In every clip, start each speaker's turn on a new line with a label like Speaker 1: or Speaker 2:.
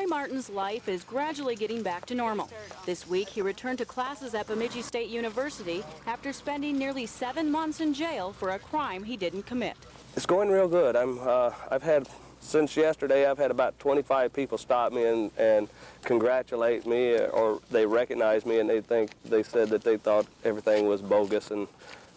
Speaker 1: Martin's life is gradually getting back to normal. This week, he returned to classes at Bemidji State University after spending nearly 7 months in jail for a crime he didn't commit.
Speaker 2: It's going real good. Since yesterday, I've had about 25 people stop me and congratulate me, or they recognize me, and they said that they thought everything was bogus and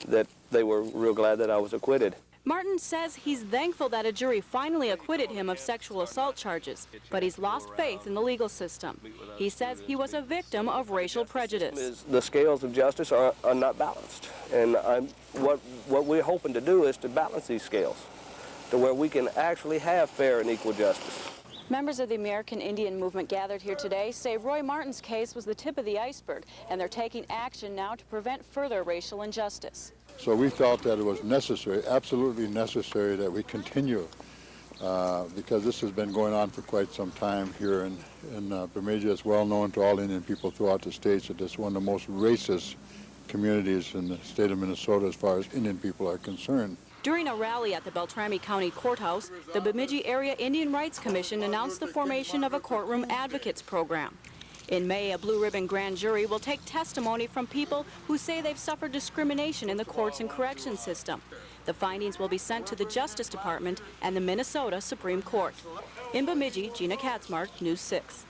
Speaker 2: that they were real glad that I was acquitted.
Speaker 1: Martin says he's thankful that a jury finally acquitted him of sexual assault charges, but he's lost faith in the legal system. He says he was a victim of racial prejudice.
Speaker 2: The scales of justice are not balanced, and what we're hoping to do is to balance these scales to where we can actually have fair and equal justice.
Speaker 1: Members of the American Indian movement gathered here today say Roy Martin's case was the tip of the iceberg, and they're taking action now to prevent further racial injustice.
Speaker 3: So we felt that it was necessary, absolutely necessary, that we continue because this has been going on for quite some time here in Bemidji. It's well known to all Indian people throughout the states that it's one of the most racist communities in the state of Minnesota as far as Indian people are concerned.
Speaker 1: During a rally at the Beltrami County Courthouse, the Bemidji Area Indian Rights Commission announced the formation of a courtroom advocates program. In May, a blue ribbon grand jury will take testimony from people who say they've suffered discrimination in the courts and correction system. The findings will be sent to the Justice Department and the Minnesota Supreme Court. In Bemidji, Gina Katzmark, News 6.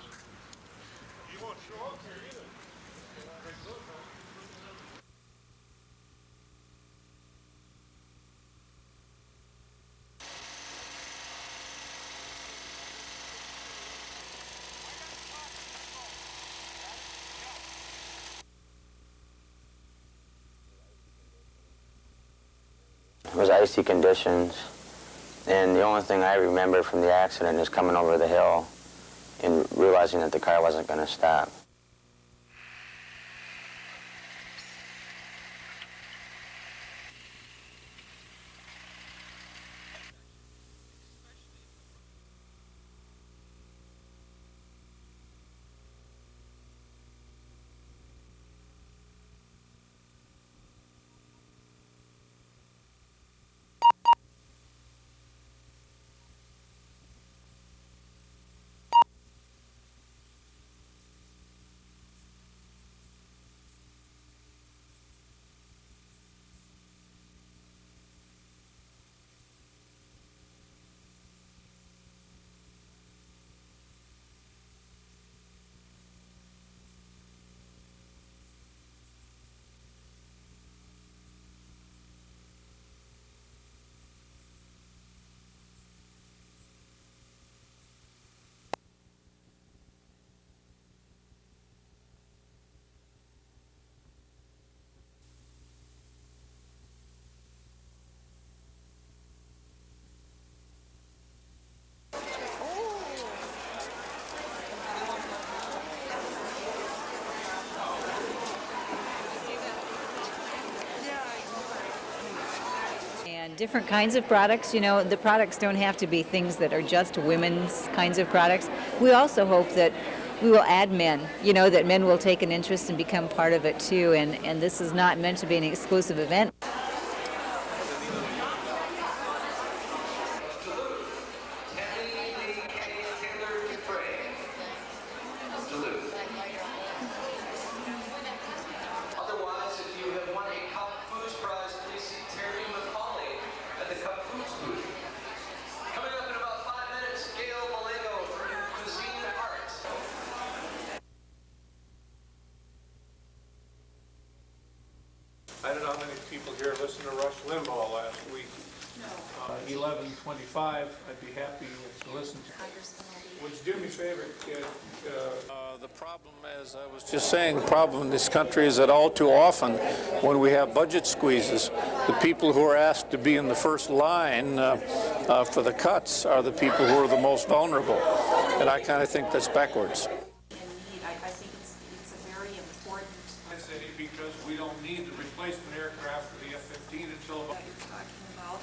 Speaker 4: It was icy conditions, and the only thing I remember from the accident is coming over the hill and realizing that the car wasn't going to stop.
Speaker 5: And different kinds of products, you know, the products don't have to be things that are just women's kinds of products. We also hope that we will add men, you know, that men will take an interest and become part of it too, and this is not meant to be an exclusive event.
Speaker 6: I don't know how many people here listened to Rush Limbaugh last week. 11:25, I'd be happy to listen to. Would you do me a favor, kid? The problem, as I was just saying, the problem in this country is that all too often when we have budget squeezes, the people who are asked to be in the first line for the cuts are the people who are the most vulnerable. And I kind of think that's backwards. Because we don't need the replacement aircraft for the F-15 until
Speaker 7: what you're talking about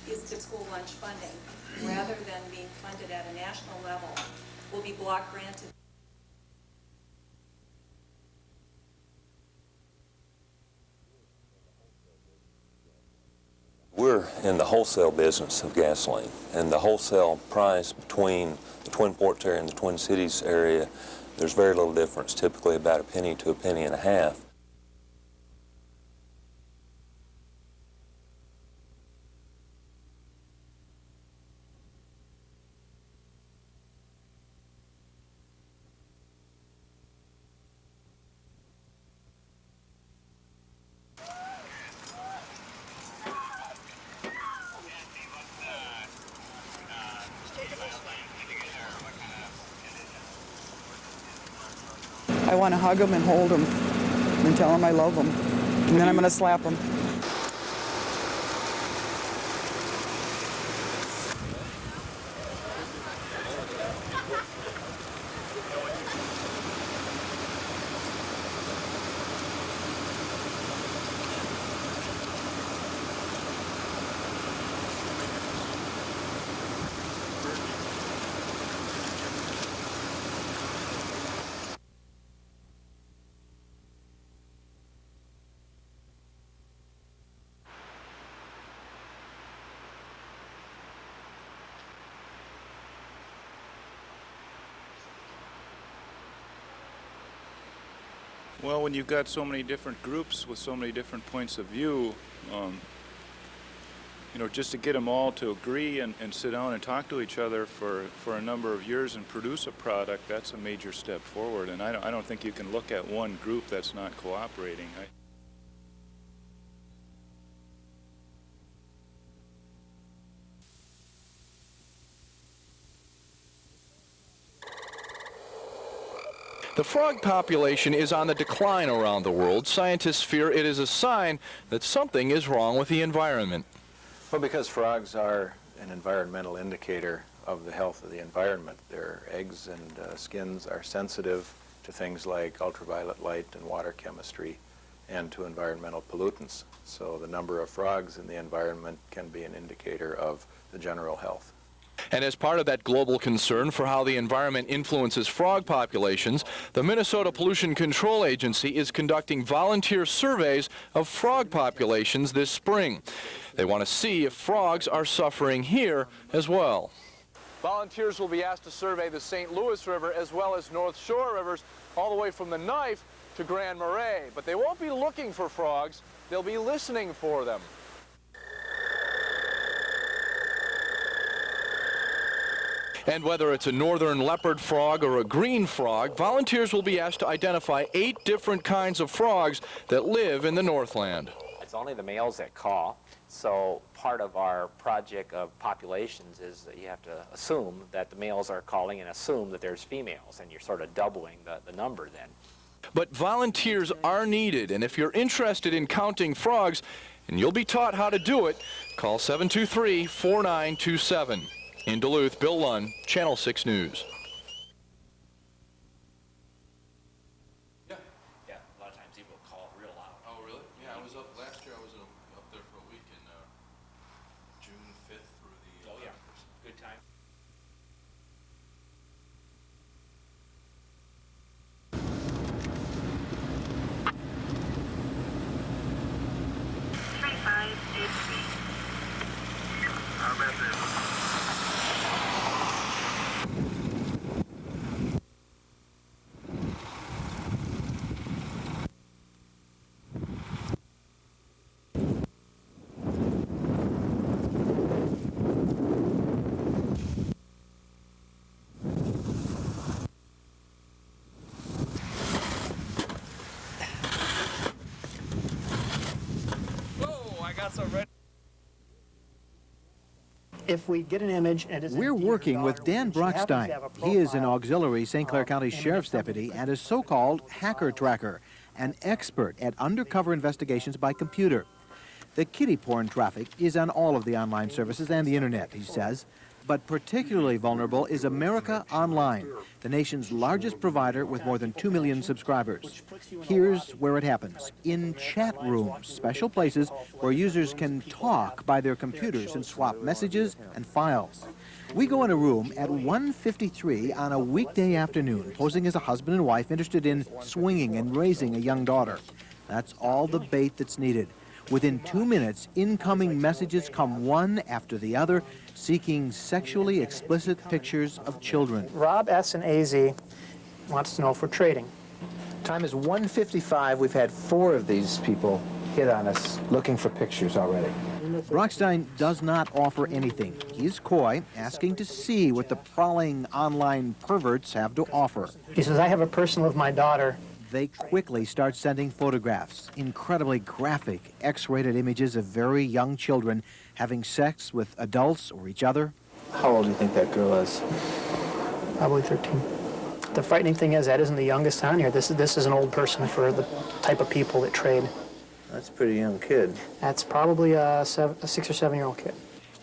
Speaker 7: is the school lunch funding. Rather than being funded at a national level, will be block granted.
Speaker 8: We're in the wholesale business of gasoline, and the wholesale price between the Twin Ports area and the Twin Cities area, there's very little difference, typically about a penny to a penny and a half.
Speaker 9: I want to hug them and hold them and tell them I love them. And then I'm going to slap them.
Speaker 6: Well, when you've got so many different groups with so many different points of view, you know, just to get them all to agree and sit down and talk to each other for a number of years and produce a product, that's a major step forward. And I don't think you can look at one group that's not cooperating.
Speaker 10: The frog population is on the decline around the world. Scientists fear it is a sign that something is wrong with the environment.
Speaker 11: Well, because frogs are an environmental indicator of the health of the environment. Their eggs and skins are sensitive to things like ultraviolet light and water chemistry and to environmental pollutants. So the number of frogs in the environment can be an indicator of the general health.
Speaker 10: And as part of that global concern for how the environment influences frog populations, the Minnesota Pollution Control Agency is conducting volunteer surveys of frog populations this spring. They want to see if frogs are suffering here as well. Volunteers will be asked to survey the St. Louis River as well as North Shore rivers all the way from the Knife to Grand Marais. But they won't be looking for frogs, they'll be listening for them. And whether it's a northern leopard frog or a green frog, volunteers will be asked to identify 8 different kinds of frogs that live in the Northland.
Speaker 12: It's only the males that call, so part of our project of populations is that you have to assume that the males are calling and assume that there's females, and you're sort of doubling the number then.
Speaker 10: But volunteers are needed, and if you're interested in counting frogs, and you'll be taught how to do it, call 723-4927. In Duluth, Bill Lunn, Channel 6 News.
Speaker 12: Yeah, a lot of times people call real loud.
Speaker 13: Oh, really? Yeah, I was up last year. I was up there for a week in June 5th through the.
Speaker 12: Oh, yeah, good time.
Speaker 14: If we get an image and
Speaker 15: We're working with Dan Brockstein. He is an auxiliary St. Clair County Sheriff's deputy and a so-called hacker tracker, an expert at undercover investigations by computer. The kiddie porn traffic is on all of the online services and the internet, he says. But particularly vulnerable is America Online, the nation's largest provider with more than 2 million subscribers. Here's where it happens. In chat rooms, special places where users can talk by their computers and swap messages and files. We go in a room at 1:53 on a weekday afternoon, posing as a husband and wife interested in swinging and raising a young daughter. That's all the bait that's needed. Within 2 minutes, incoming messages come one after the other, seeking sexually explicit pictures of children.
Speaker 14: Rob S. and AZ wants to know if we're trading.
Speaker 15: Time is 1:55. We've had 4 of these people hit on us looking for pictures already. Brockstein does not offer anything. He's coy, asking to see what the prowling online perverts have to offer.
Speaker 14: He says, I have a personal of my daughter.
Speaker 15: They quickly start sending photographs, incredibly graphic, X-rated images of very young children having sex with adults or each other. How old do you think that girl is?
Speaker 14: Probably 13. The frightening thing is that isn't the youngest on here. This is an old person for the type of people that trade.
Speaker 15: That's a pretty young kid.
Speaker 14: That's probably a 6 or 7-year-old kid.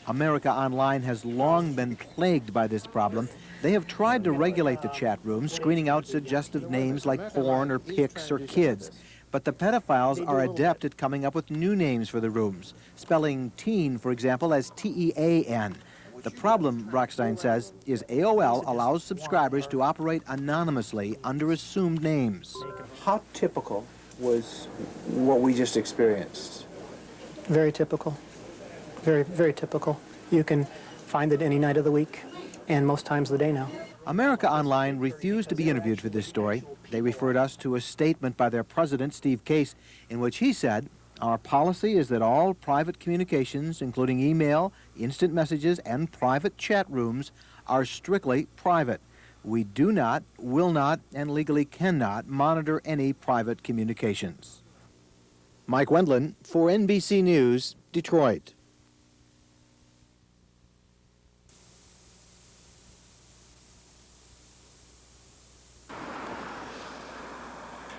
Speaker 15: America Online has long been plagued by this problem. They have tried to regulate the chat rooms, screening out suggestive names like porn or pics or kids. But the pedophiles are adept at coming up with new names for the rooms, spelling teen, for example, as T-E-A-N. The problem, Brockstein says, is AOL allows subscribers to operate anonymously under assumed names. How typical was what we just experienced?
Speaker 14: Very typical. Very, very typical. You can find it any night of the week and most times of the day now.
Speaker 15: America Online refused to be interviewed for this story. They referred us to a statement by their president, Steve Case, in which he said, our policy is that all private communications, including email, instant messages, and private chat rooms, are strictly private. We do not, will not, and legally cannot monitor any private communications. Mike Wendland for NBC News, Detroit.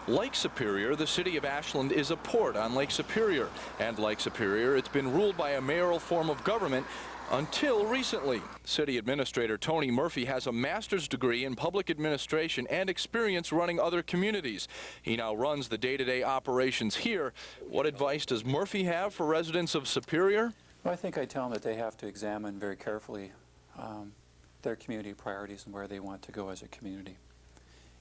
Speaker 10: Lake Superior, the city of Ashland, is a port on Lake Superior. And like Superior, it's been ruled by a mayoral form of government until recently. City Administrator Tony Murphy has a master's degree in public administration and experience running other communities. He now runs the day-to-day operations here. What advice does Murphy have for residents of Superior?
Speaker 16: Well, I think I tell them that they have to examine very carefully their community priorities and where they want to go as a community.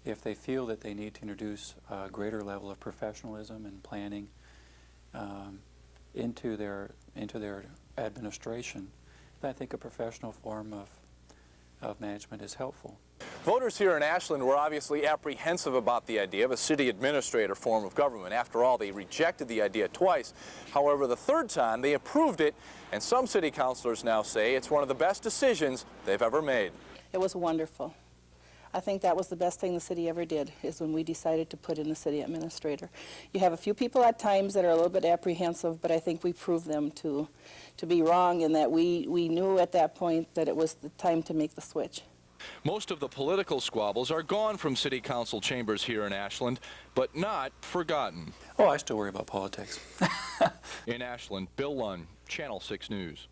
Speaker 16: If they feel that they need to introduce a greater level of professionalism and planning into their administration, then I think a professional form of management is helpful.
Speaker 10: Voters here in Ashland were obviously apprehensive about the idea of a city administrator form of government. After all, they rejected the idea twice. However, the third time they approved it, and some city councilors now say it's one of the best decisions they've ever made.
Speaker 17: It was wonderful. I think that was the best thing the city ever did, is when we decided to put in the city administrator. You have a few people at times that are a little bit apprehensive, but I think we proved them to be wrong, and that we knew at that point that it was the time to make the switch.
Speaker 10: Most of the political squabbles are gone from city council chambers here in Ashland, but not forgotten.
Speaker 16: Oh, I still worry about politics.
Speaker 10: In Ashland, Bill Lunn, Channel 6 News.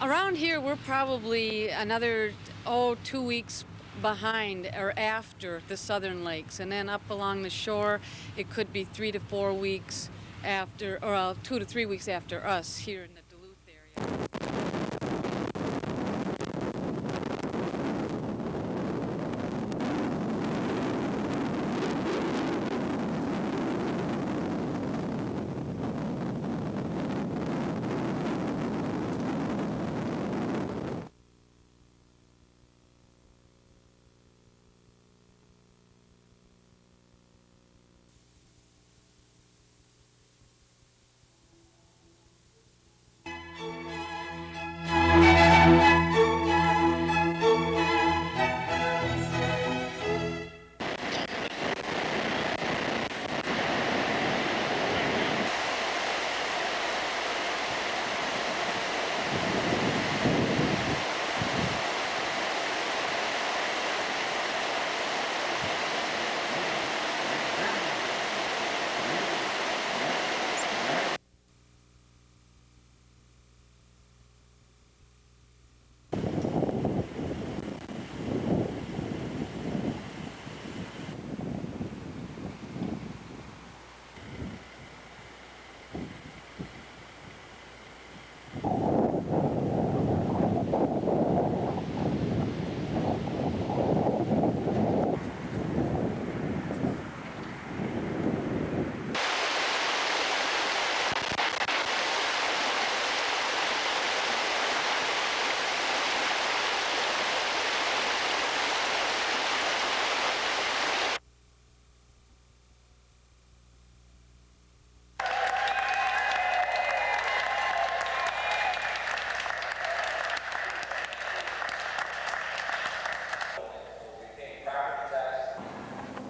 Speaker 18: Around here, we're probably another, 2 weeks behind or after the southern lakes. And then up along the shore, it could be 3 to 4 weeks after, or 2 to 3 weeks after us here in the Duluth area.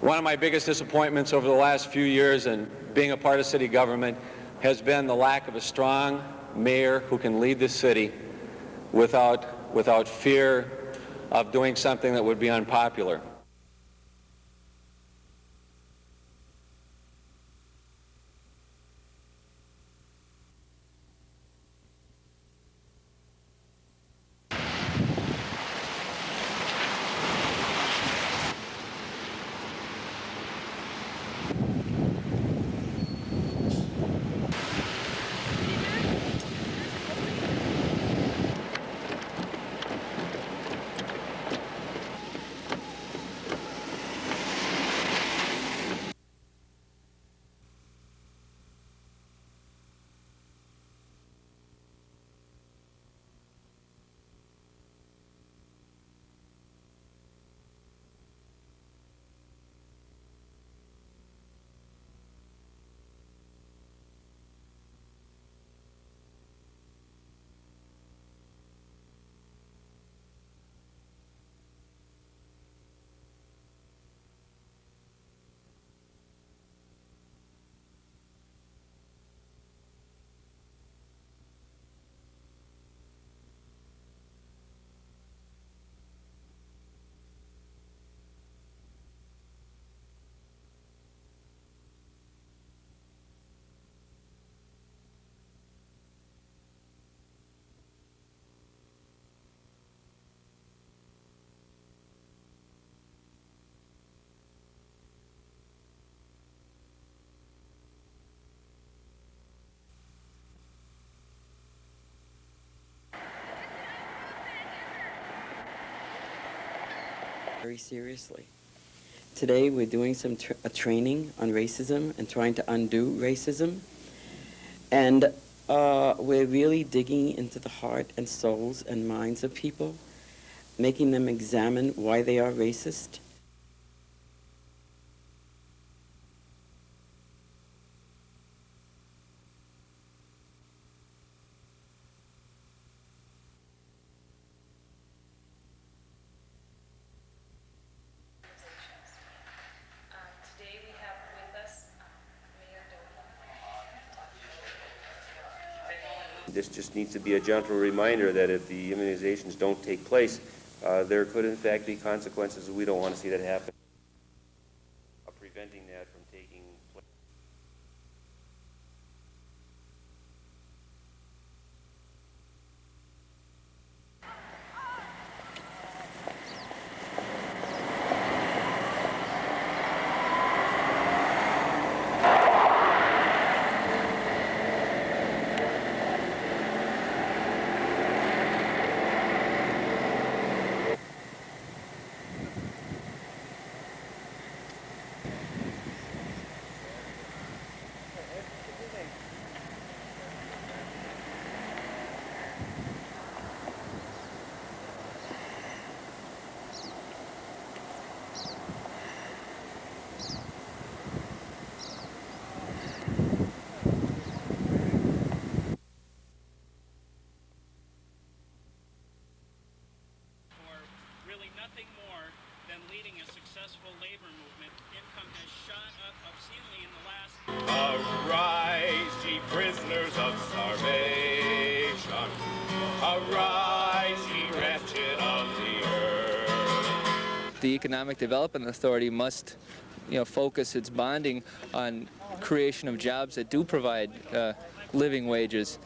Speaker 19: One of my biggest disappointments over the last few years in being a part of city government has been the lack of a strong mayor who can lead the city without fear of doing something that would be unpopular.
Speaker 20: Very seriously. Today we're doing some training on racism and trying to undo racism. And we're really digging into the heart and souls and minds of people, making them examine why they are racist.
Speaker 21: This just needs to be a gentle reminder that if the immunizations don't take place, there could in fact be consequences. We don't want to see that happen. Preventing that from taking place.
Speaker 22: Nothing more than leading a successful labor movement. Income has shot up obscenely in the last...
Speaker 23: Arise, ye prisoners of starvation. Arise, ye wretched of the earth.
Speaker 24: The Economic Development Authority must, focus its bonding on creation of jobs that do provide living wages.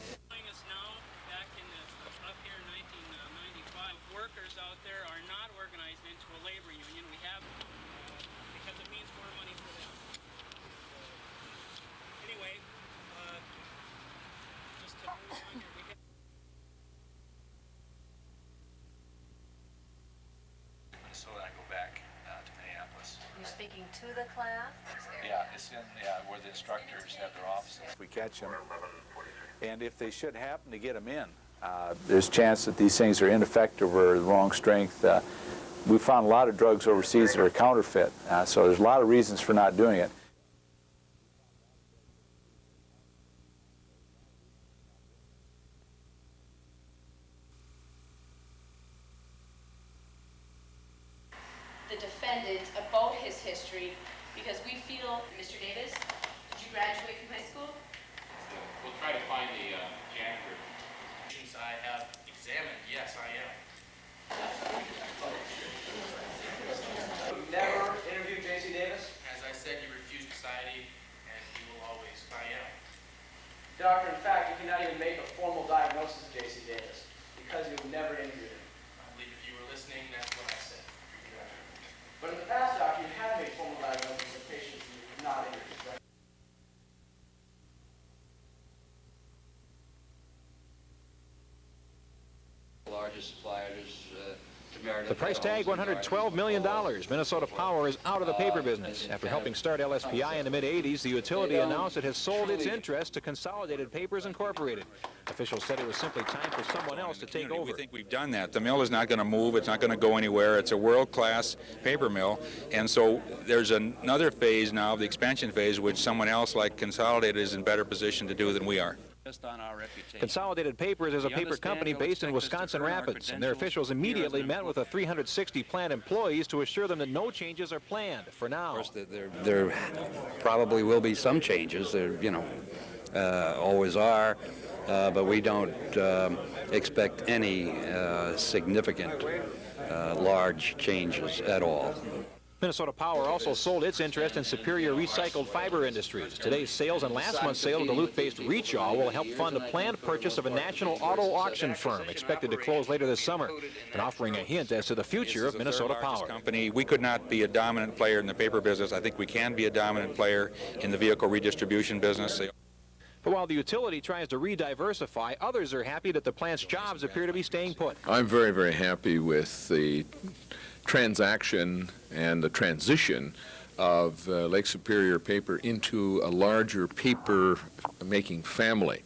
Speaker 25: So then I go back to Minneapolis.
Speaker 26: You're speaking to the class?
Speaker 25: Yeah, it's in where the instructors have their offices.
Speaker 11: We catch them, and if they should happen to get them in, there's a chance that these things are ineffective or the wrong strength. We found a lot of drugs overseas that are counterfeit, so there's a lot of reasons for not doing it.
Speaker 26: The defendant about his history
Speaker 1: because we feel, Mr. Davis, did you graduate from high school?
Speaker 25: We'll try to find a janitor. Since I have examined, yes, I am.
Speaker 2: Never interviewed J.C. Davis?
Speaker 25: As I said, you refuse society, and you will always. I am.
Speaker 2: Doctor, in fact, you cannot even make a formal diagnosis of J.C. Davis because you've never interviewed him.
Speaker 25: I believe if you were listening, that's what I said.
Speaker 2: But in the past, doctor, you have made formal diagnoses of patients and you have not interviewed them.
Speaker 3: Largest suppliers to Meredith.
Speaker 4: The price tag, $112 million. Minnesota Power is out of the paper business. After helping start LSPI in the mid-'80s, the utility announced it has sold its interest to Consolidated Papers Incorporated. Officials said it was simply time for someone else to take over.
Speaker 5: We think we've done that. The mill is not going to move. It's not going to go anywhere. It's a world-class paper mill. And so there's another phase now, the expansion phase, which someone else like Consolidated is in better position to do than we are.
Speaker 3: On our reputation.
Speaker 4: Consolidated Papers is a paper company based in Wisconsin Rapids, and their officials immediately met with the 360 plant employees to assure them that no changes are planned for now.
Speaker 3: Of course, there probably will be some changes. There, always are, but we don't expect any significant large changes at all.
Speaker 4: Minnesota Power also sold its interest in Superior Recycled Fiber Industries. Today's sales and last month's sale of Duluth-based Reachaw will help fund a planned purchase of a national auto auction firm expected to close later this summer, and offering a hint as to the future of Minnesota Power.
Speaker 5: Company. We could not be a dominant player in the paper business. I think we can be a dominant player in the vehicle redistribution business.
Speaker 4: But while the utility tries to re-diversify, others are happy that the plant's jobs appear to be staying put.
Speaker 7: I'm very, very happy with the transaction and the transition of Lake Superior Paper into a larger paper-making family.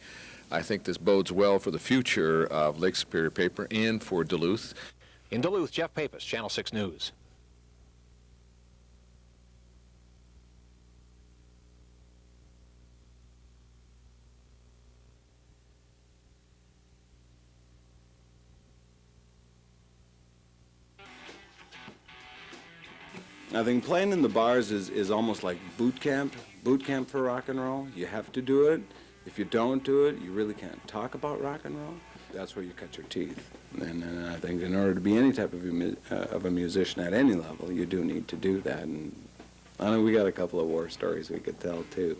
Speaker 7: I think this bodes well for the future of Lake Superior Paper and for Duluth.
Speaker 4: In Duluth, Jeff Pappas, Channel 6 News.
Speaker 27: I think playing in the bars is almost like boot camp for rock and roll. You have to do it. If you don't do it, you really can't talk about rock and roll. That's where you cut your teeth. And I think in order to be any type of a musician at any level, you do need to do that. And I know we got a couple of war stories we could tell, too.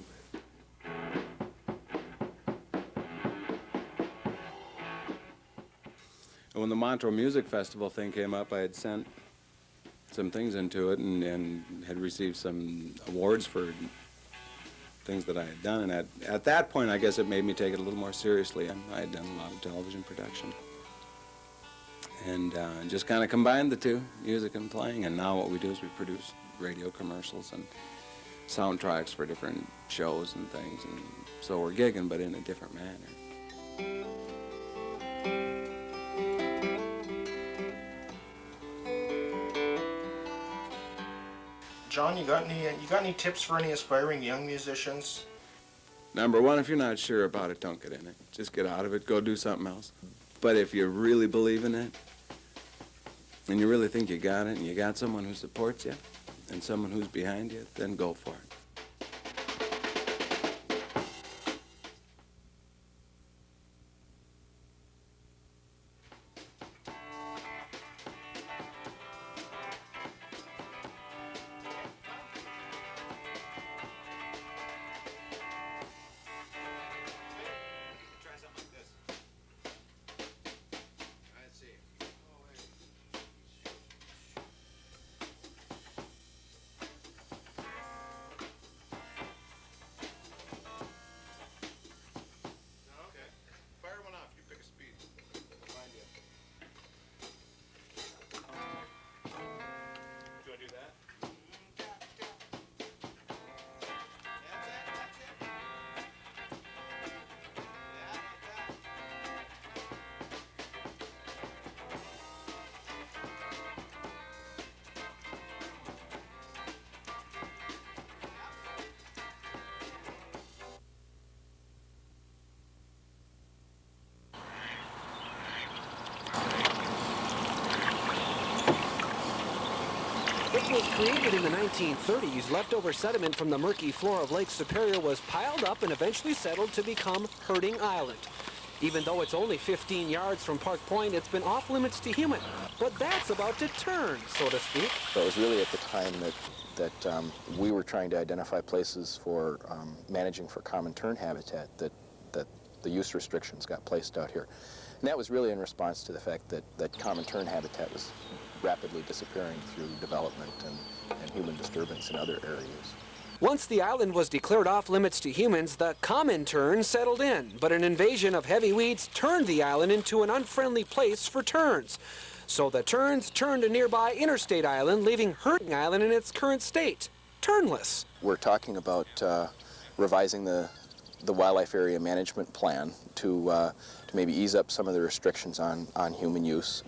Speaker 27: When the Montreux Music Festival thing came up, I had sent some things into it and had received some awards for things that I had done. And at that point, I guess it made me take it a little more seriously. I had done a lot of television production. And just kind of combined the two, music and playing. And now what we do is we produce radio commercials and soundtracks for different shows and things. And so we're gigging, but in a different manner.
Speaker 28: John, you got any tips for any aspiring young musicians?
Speaker 27: Number one, if you're not sure about it, don't get in it. Just get out of it, go do something else. But if you really believe in it, and you really think you got it, and you got someone who supports you, and someone who's behind you, then go for it.
Speaker 6: was created in the 1930s, leftover sediment from the murky floor of Lake Superior was piled up and eventually settled to become Herding Island. Even though it's only 15 yards from Park Point, it's been off limits to human. But that's about to turn, so to speak.
Speaker 11: So it was really at the time that we were trying to identify places for managing for common tern habitat that the use restrictions got placed out here. And that was really in response to the fact that common tern habitat was rapidly disappearing through development and human disturbance in other areas.
Speaker 6: Once the island was declared off limits to humans, the common tern settled in, but an invasion of heavy weeds turned the island into an unfriendly place for terns. So the terns turned a nearby interstate island, leaving Herding Island in its current state, ternless.
Speaker 11: We're talking about revising the wildlife area management plan to maybe ease up some of the restrictions on human use,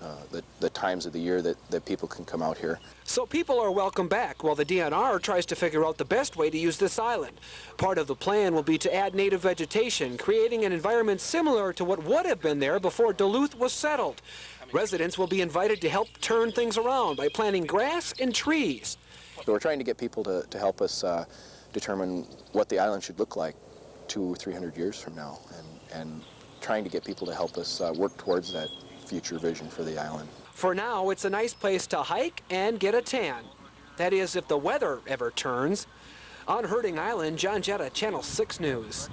Speaker 11: the times of the year that people can come out here.
Speaker 6: So people are welcome back while the DNR tries to figure out the best way to use this island. Part of the plan will be to add native vegetation, creating an environment similar to what would have been there before Duluth was settled. Residents will be invited to help turn things around by planting grass and trees.
Speaker 11: So we're trying to get people to help us determine what the island should look like 200 or 300 years from now, and trying to get people to help us work towards that future vision for the island.
Speaker 6: For now, it's a nice place to hike and get a tan. That is, if the weather ever turns. On Herding Island, John Jetta, Channel 6 News.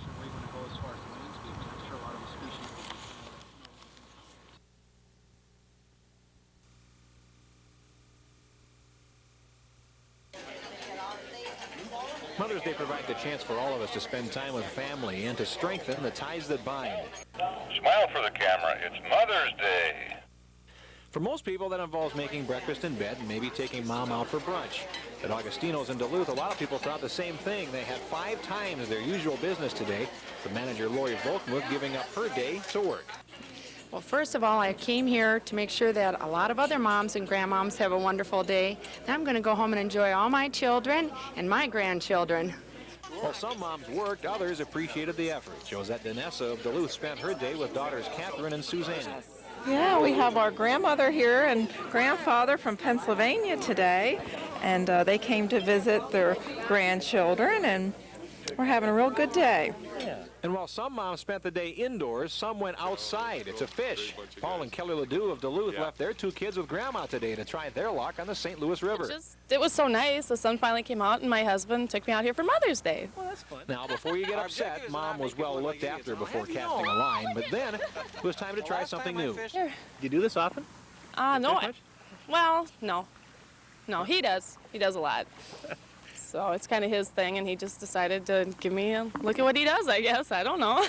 Speaker 4: Mother's Day provides a chance for all of us to spend time with family and to strengthen the ties that bind.
Speaker 8: Smile for the camera. It's Mother's Day.
Speaker 4: For most people, that involves making breakfast in bed and maybe taking mom out for brunch. At Augustino's in Duluth, a lot of people thought the same thing. They had 5 times their usual business today, with manager Lori Volkmuth giving up her day to work.
Speaker 9: Well, first of all, I came here to make sure that a lot of other moms and grandmoms have a wonderful day. Then I'm going to go home and enjoy all my children and my grandchildren.
Speaker 4: While some moms worked, others appreciated the effort. Josette Danessa of Duluth spent her day with daughters Catherine and Suzanne.
Speaker 12: Yeah, we have our grandmother here and grandfather from Pennsylvania today, and they came to visit their grandchildren, and we're having a real good day.
Speaker 4: And while some moms spent the day indoors, some went outside to fish. Paul and Kelly Ledoux of Duluth left their 2 kids with Grandma today to try their luck on the St. Louis River.
Speaker 13: It was so nice. The sun finally came out, and my husband took me out here for Mother's Day.
Speaker 4: Well, that's fun. Now, before you get upset, Mom was well looked after before casting a line, but then it was time to try something new. Do you do this often?
Speaker 13: No. Well, no. No, he does. He does a lot. So it's kind of his thing, and he just decided to give me a look at what he does, I guess. I don't know.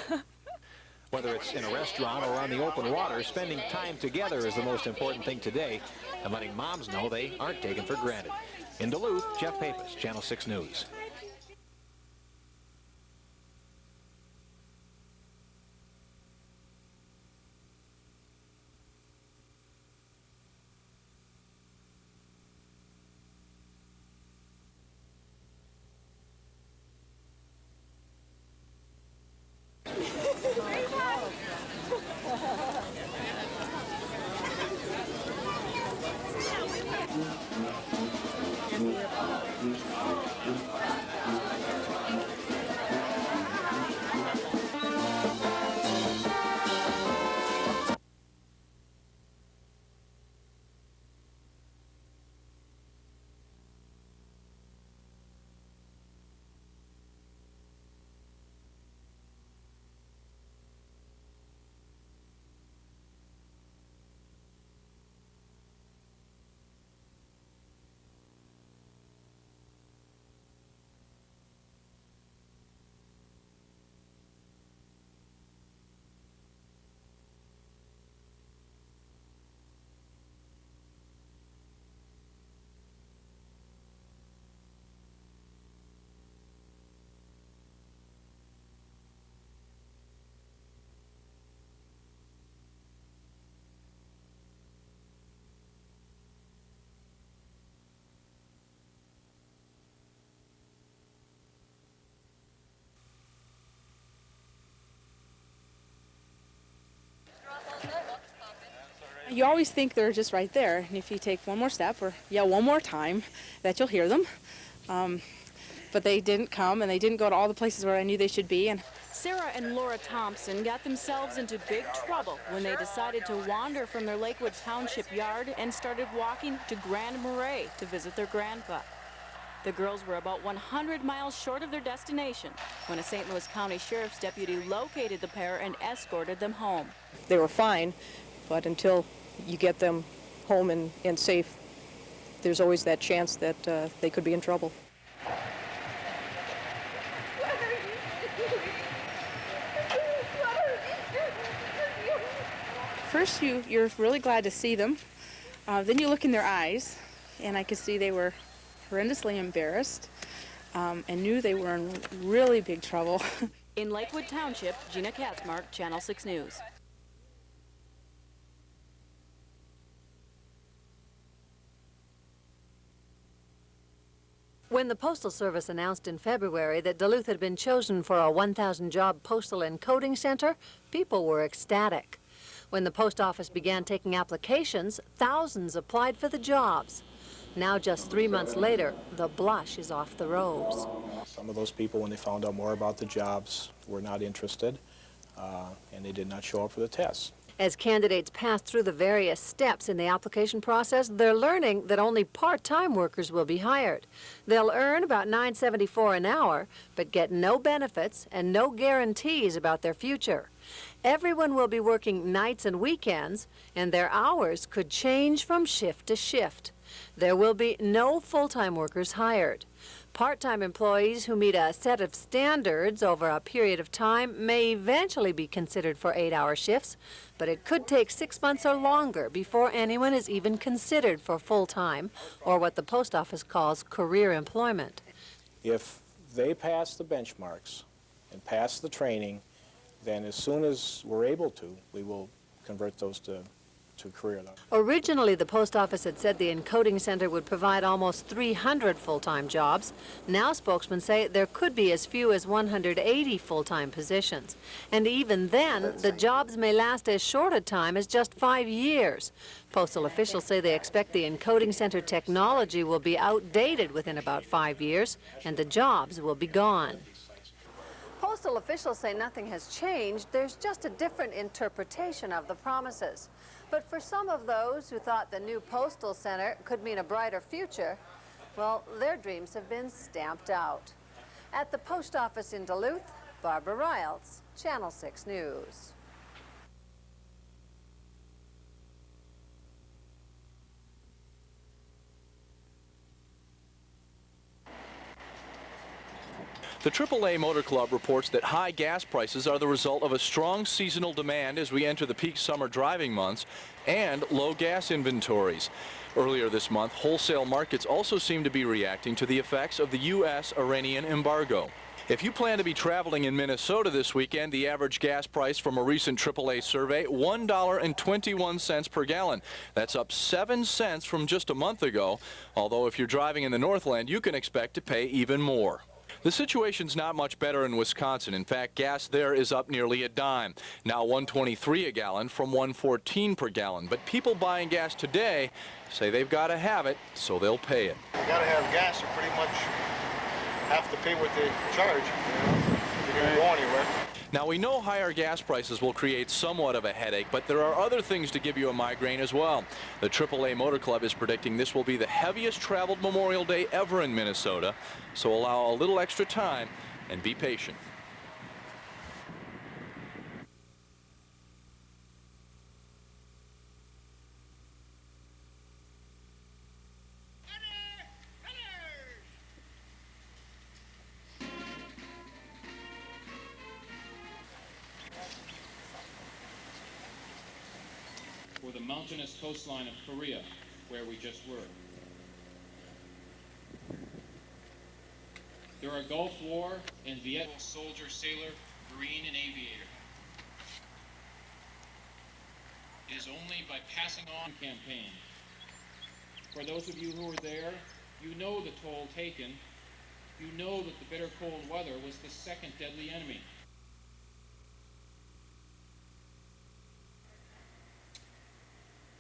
Speaker 4: Whether it's in a restaurant or on the open water, spending time together is the most important thing today, and letting moms know they aren't taken for granted. In Duluth, Jeff Pappas, Channel 6 News.
Speaker 13: You always think they're just right there, and if you take one more step or yell one more time, that you'll hear them. But they didn't come, and they didn't go to all the places where I knew they should be. And
Speaker 10: Sarah and Laura Thompson got themselves into big trouble when they decided to wander from their Lakewood Township yard and started walking to Grand Marais to visit their grandpa. The girls were about 100 miles short of their destination when a St. Louis County Sheriff's deputy located the pair and escorted them home.
Speaker 14: They were fine, but until you get them home and safe, there's always that chance that they could be in trouble.
Speaker 13: first you're really glad to see them. Then you look in their eyes, and I could see they were horrendously embarrassed and knew they were in really big trouble.
Speaker 10: In Lakewood Township, Gina Katzmark, Channel 6 News.
Speaker 26: When the Postal Service announced in February that Duluth had been chosen for a 1,000-job postal encoding center, people were ecstatic. When the post office began taking applications, thousands applied for the jobs. Now, just 3 months later, the blush is off the rose.
Speaker 28: Some of those people, when they found out more about the jobs, were not interested, and they did not show up for the tests.
Speaker 26: As candidates pass through the various steps in the application process, they're learning that only part-time workers will be hired. They'll earn about $9.74 an hour, but get no benefits and no guarantees about their future. Everyone will be working nights and weekends, and their hours could change from shift to shift. There will be no full-time workers hired. Part-time employees who meet a set of standards over a period of time may eventually be considered for 8-hour shifts, but it could take 6 months or longer before anyone is even considered for full-time, or what the post office calls career employment.
Speaker 28: If they pass the benchmarks and pass the training, then as soon as we're able to, we will convert those to career level.
Speaker 26: Originally, the post office had said the encoding center would provide almost 300 full-time jobs. Now spokesmen say there could be as few as 180 full-time positions. And even then, the jobs may last as short a time as just 5 years. Postal officials say they expect the encoding center technology will be outdated within about 5 years, and the jobs will be gone. Postal officials say nothing has changed. There's just a different interpretation of the promises. But for some of those who thought the new postal center could mean a brighter future, well, their dreams have been stamped out. At the post office in Duluth, Barbara Riles, Channel 6 News.
Speaker 15: The AAA Motor Club reports that high gas prices are the result of a strong seasonal demand as we enter the peak summer driving months and low gas inventories. Earlier this month, wholesale markets also seem to be reacting to the effects of the U.S.-Iranian embargo. If you plan to be traveling in Minnesota this weekend, the average gas price from a recent AAA survey, $1.21 per gallon. That's up 7 cents from just a month ago, although if you're driving in the Northland, you can expect to pay even more. The situation's not much better in Wisconsin. In fact, gas there is up nearly a dime. Now $1.23 a gallon from $1.14 per gallon. But people buying gas today say they've got to have it, so they'll pay it.
Speaker 28: You got to have gas. You pretty much have to pay what they charge. If you're going to go anywhere.
Speaker 15: Now, we know higher gas prices will create somewhat of a headache, but there are other things to give you a migraine as well. The AAA Motor Club is predicting this will be the heaviest traveled Memorial Day ever in Minnesota, so allow a little extra time and be patient.
Speaker 25: For the mountainous coastline of Korea, where we just were. There are Gulf War and Vietnam soldier, sailor, Marine, and aviator. It is only by passing on campaign. For those of you who were there, you know the toll taken. You know that the bitter cold weather was the second deadly enemy.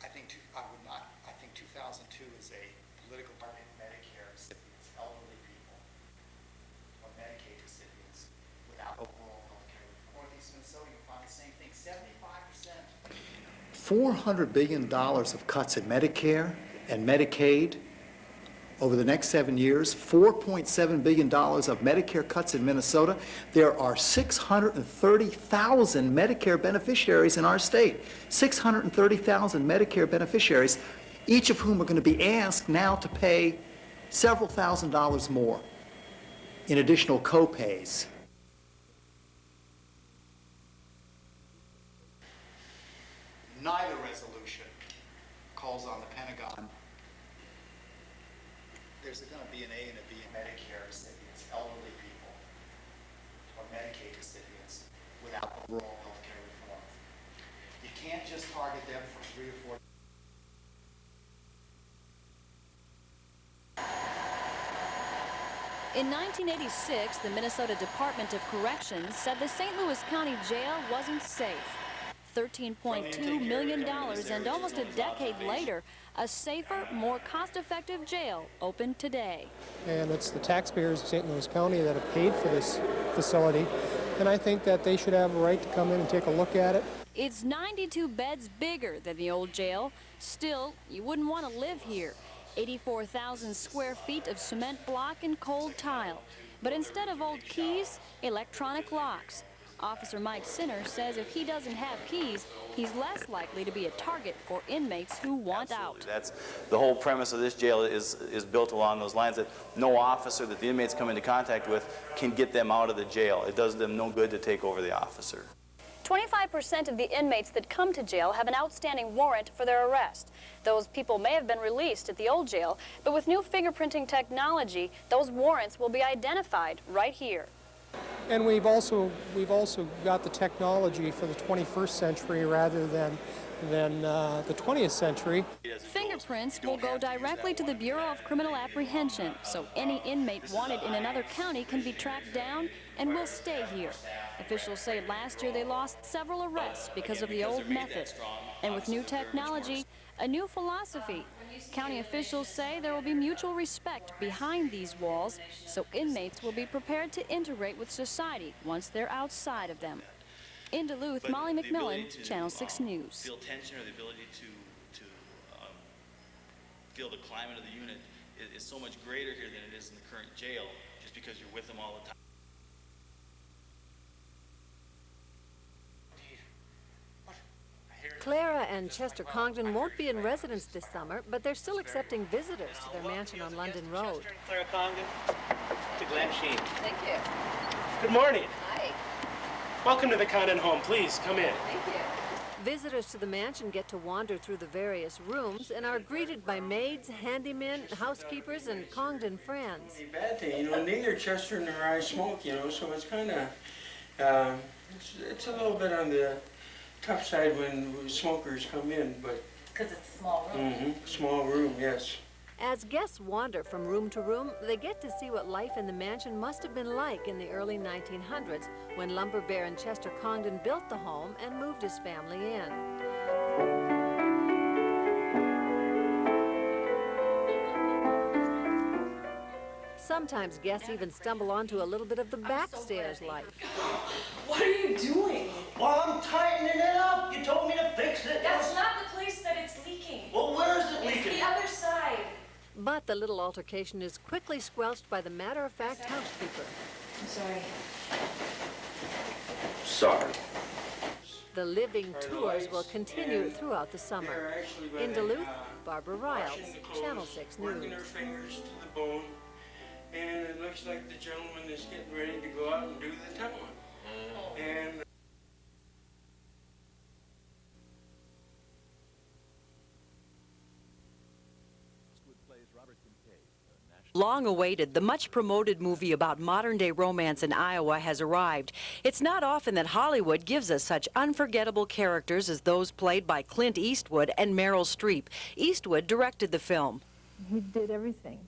Speaker 28: I
Speaker 16: I think 2002 is a political target. Medicare recipients, elderly people, or Medicaid recipients without overall health care. Northeast Minnesota, you'll find the same thing. 75%. $400 billion of cuts in Medicare and Medicaid over the next 7 years, $4.7 billion of Medicare cuts in Minnesota. There are 630,000 Medicare beneficiaries in our state. 630,000 Medicare beneficiaries, each of whom are going to be asked now to pay several $1,000s more in additional co-pays. Neither resolution calls on the Pentagon. There's going to be an A and a B in Medicare recipients, elderly people, or Medicaid recipients without overall health care reform. You can't just target them for 3 or 4.
Speaker 10: In 1986, the Minnesota Department of Corrections said the St. Louis County Jail wasn't safe. $13.2 million, and almost a decade later, a safer, more cost-effective jail opened today.
Speaker 17: And it's the taxpayers of St. Louis County that have paid for this facility, and I think that they should have a right to come in and take a look at it.
Speaker 10: It's 92 beds bigger than the old jail. Still, you wouldn't want to live here. 84,000 square feet of cement block and cold tile. But instead of old keys, electronic locks. Officer Mike Sinner says if he doesn't have keys, he's less likely to be a target for inmates who want out.
Speaker 18: That's the whole premise of this jail is built along those lines, that no officer that the inmates come into contact with can get them out of the jail. It does them no good to take over the officer.
Speaker 10: 25% of the inmates that come to jail have an outstanding warrant for their arrest. Those people may have been released at the old jail, but with new fingerprinting technology, those warrants will be identified right here.
Speaker 17: And we've also got the technology for the 21st century rather than the 20th century.
Speaker 10: Fingerprints will go directly to the Bureau of Criminal Apprehension, so any inmate wanted in another county can be tracked down and will stay here. Officials say last year they lost several arrests because of the old method. And with new technology, a new philosophy. County officials say there will be mutual respect behind these walls, so inmates will be prepared to integrate with society once they're outside of them. In Duluth, Molly McMillan, Channel 6 News.
Speaker 19: Feel tension or the ability to feel the climate of the unit is so much greater here than it is in the current jail, just because you're with them all the time.
Speaker 26: Clara and Chester Congdon won't be in residence this summer, but they're still accepting visitors to their mansion on London Road.
Speaker 20: Clara Congdon to Glenn Sheen.
Speaker 21: Thank you.
Speaker 20: Good morning.
Speaker 21: Hi.
Speaker 20: Welcome to the Congdon home. Please come in.
Speaker 21: Thank you.
Speaker 26: Visitors to the mansion get to wander through the various rooms and are greeted by maids, handymen, housekeepers, and Congdon friends.
Speaker 20: The bad thing, neither Chester nor I smoke, so it's kind of, it's a little bit on the tough side when smokers come in, but...
Speaker 21: Because it's a small room.
Speaker 20: Mm-hmm. Small room, yes.
Speaker 26: As guests wander from room to room, they get to see what life in the mansion must have been like in the early 1900s when lumber baron Chester Congdon built the home and moved his family in. Sometimes guests even stumble onto a little bit of the backstairs life.
Speaker 21: What are you doing?
Speaker 20: Well, I'm tightening it up. You told me to fix it.
Speaker 21: That's not the place that it's leaking.
Speaker 20: Well, where is it leaking?
Speaker 21: It's the other side.
Speaker 26: But the little altercation is quickly squelched by the matter-of-fact housekeeper.
Speaker 21: I'm sorry.
Speaker 20: Sorry.
Speaker 26: The living tours will continue throughout the summer. In Duluth, Barbara Riles, Channel 6
Speaker 20: Working
Speaker 26: News.
Speaker 20: her fingers to the bone, and it looks like the gentleman is getting ready to go out and do the town. And
Speaker 22: Long awaited, the much promoted movie about modern-day romance in Iowa has arrived. It's not often that Hollywood gives us such unforgettable characters as those played by Clint Eastwood and Meryl Streep. Eastwood directed the film.
Speaker 23: He did everything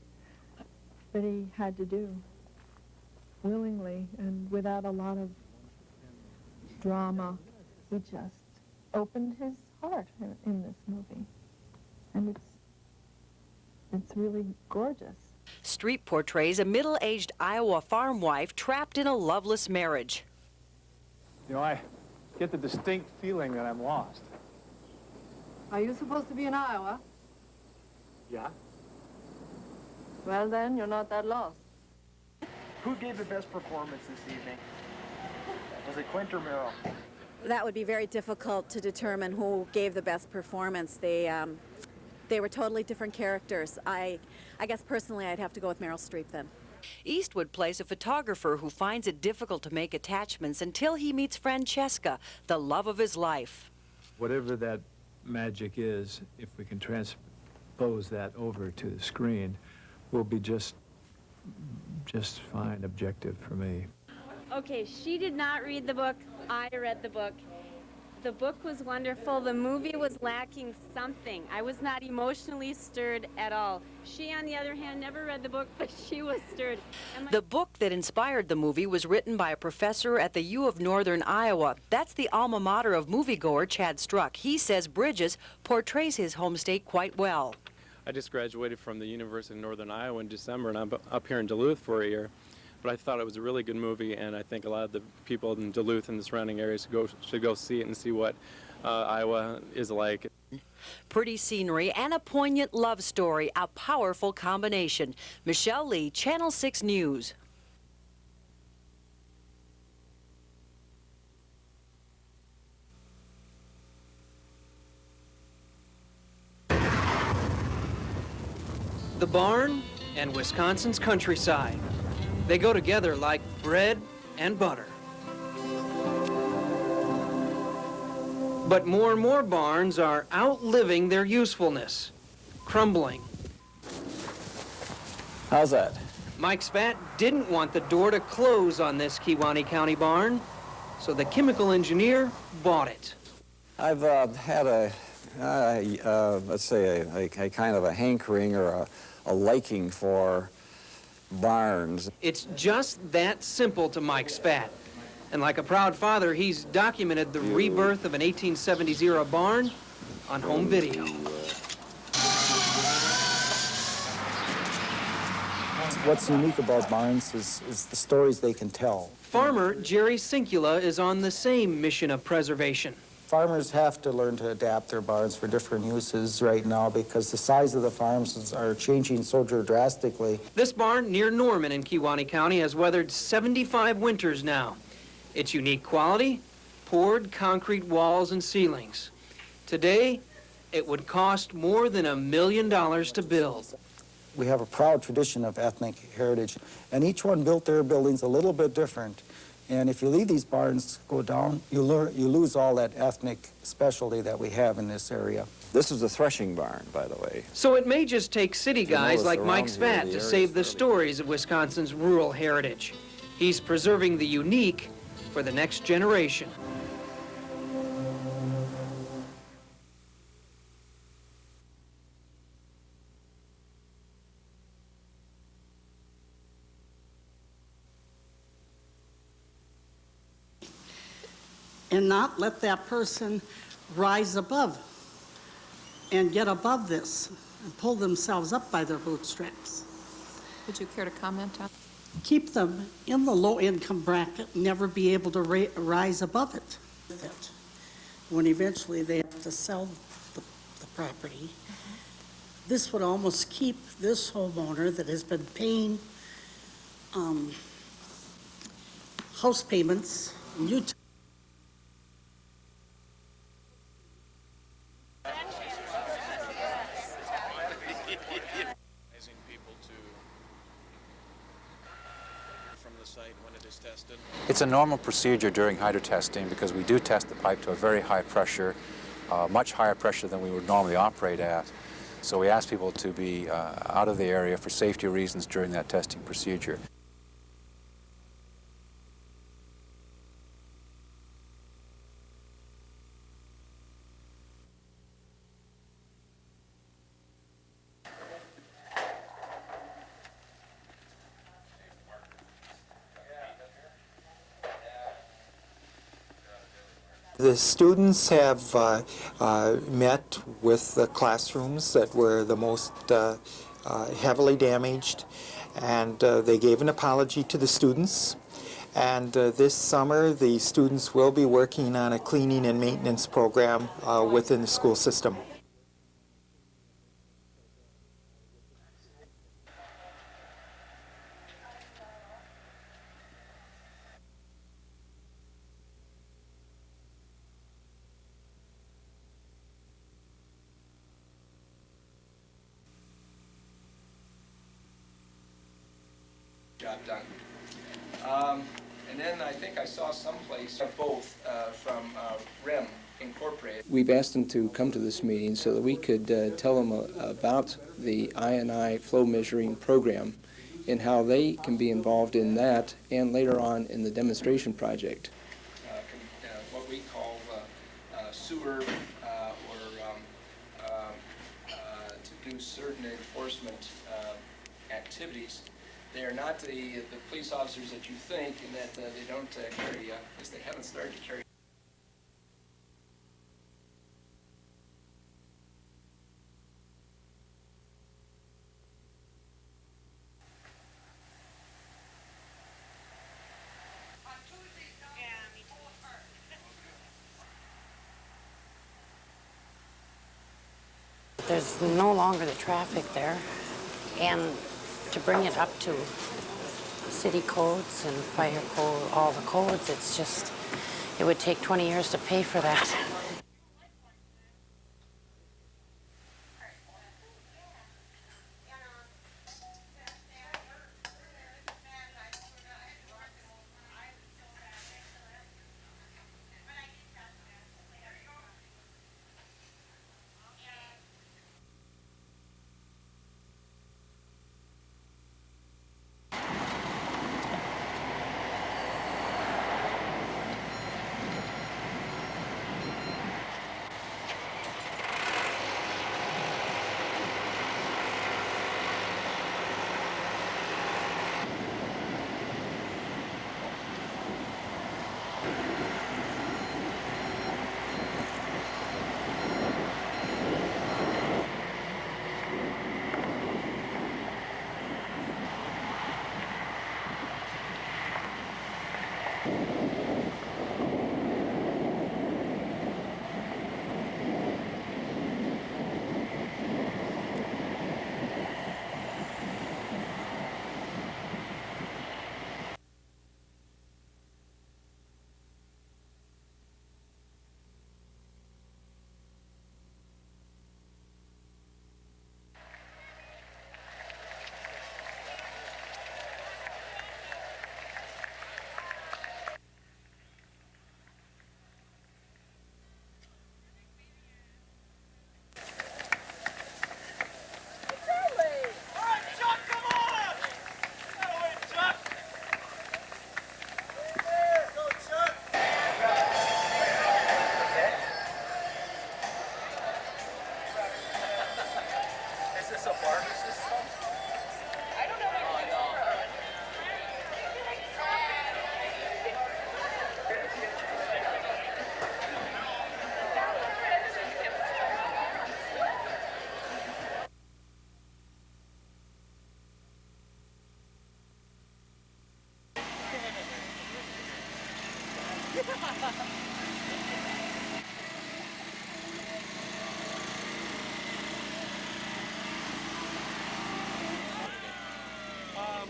Speaker 23: that he had to do willingly and without a lot of drama. He just opened his heart in this movie. And it's really gorgeous.
Speaker 22: Street portrays a middle-aged Iowa farm wife trapped in a loveless marriage.
Speaker 1: You know, I get the distinct feeling that I'm lost.
Speaker 23: Are you supposed to be in Iowa?
Speaker 1: Yeah?
Speaker 23: Well then, you're not that lost.
Speaker 1: Who gave the best performance this evening? Was it Quint or Merrill?
Speaker 2: That would be very difficult to determine who gave the best performance. They were totally different characters. I guess personally I'd have to go with Meryl Streep then.
Speaker 22: Eastwood plays a photographer who finds it difficult to make attachments until he meets Francesca, the love of his life.
Speaker 1: Whatever that magic is, if we can transpose that over to the screen, will be just fine, objective for me.
Speaker 3: Okay, she did not read the book. I read the book. The book was wonderful. The movie was lacking something. I was not emotionally stirred at all. She, on the other hand, never read the book, but she was stirred.
Speaker 22: The book that inspired the movie was written by a professor at the U of Northern Iowa. That's the alma mater of moviegoer Chad Struck. He says Bridges portrays his home state quite well.
Speaker 5: I just graduated from the University of Northern Iowa in December, and I'm up here in Duluth for a year. But I thought it was a really good movie, and I think a lot of the people in Duluth and the surrounding areas should go see it and see what Iowa is like.
Speaker 22: Pretty scenery and a poignant love story, a powerful combination. Michelle Lee, Channel 6 News.
Speaker 6: The barn and Wisconsin's countryside. They go together like bread and butter. But more and more barns are outliving their usefulness, crumbling.
Speaker 1: How's that?
Speaker 6: Mike Spat didn't want the door to close on this Kewaunee County barn, so the chemical engineer bought it.
Speaker 7: I've had let's say, a kind of a hankering or a liking for barns.
Speaker 6: It's just that simple to Mike Spat. And like a proud father, he's documented the rebirth of an 1870s era barn on home video.
Speaker 11: What's unique about barns is the stories they can tell.
Speaker 6: Farmer Jerry Sinkula is on the same mission of preservation.
Speaker 11: Farmers have to learn to adapt their barns for different uses right now because the size of the farms are changing so drastically.
Speaker 6: This barn near Norman in Kewaunee County has weathered 75 winters now. Its unique quality, poured concrete walls and ceilings. Today, it would cost more than $1 million to build.
Speaker 11: We have a proud tradition of ethnic heritage, and each one built their buildings a little bit different. And if you leave these barns go down, you lose all that ethnic specialty that we have in this area.
Speaker 7: This is a threshing barn, by the way.
Speaker 6: So it may just take city guys like Mike Spat to save the stories of Wisconsin's rural heritage. He's preserving the unique for the next generation.
Speaker 24: And not let that person rise above and get above this and pull themselves up by their bootstraps.
Speaker 27: Would you care to comment on?
Speaker 24: Keep them in the low-income bracket, never be able to rise above it. When eventually they have to sell the property, this would almost keep this homeowner that has been paying house payments in Utah.
Speaker 29: It's a normal procedure during hydro testing because we do test the pipe to a very high pressure, much higher pressure than we would normally operate at. So we ask people to be out of the area for safety reasons during that testing procedure.
Speaker 4: The students have met with the classrooms that were the most heavily damaged, and they gave an apology to the students. And this summer, the students will be working on a cleaning and maintenance program within the school system.
Speaker 8: Job done. And then I think I saw someplace both from REM Incorporated.
Speaker 9: We've asked them to come to this meeting so that we could tell them about the I&I flow measuring program and how they can be involved in that and later on in the demonstration project.
Speaker 8: What we call sewer to do certain enforcement activities. They are not the police officers that you think, and that they don't carry, at least they haven't started to carry.
Speaker 12: There's no longer the traffic there, and to bring it up to city codes and fire code, all the codes, it's just, it would take 20 years to pay for that.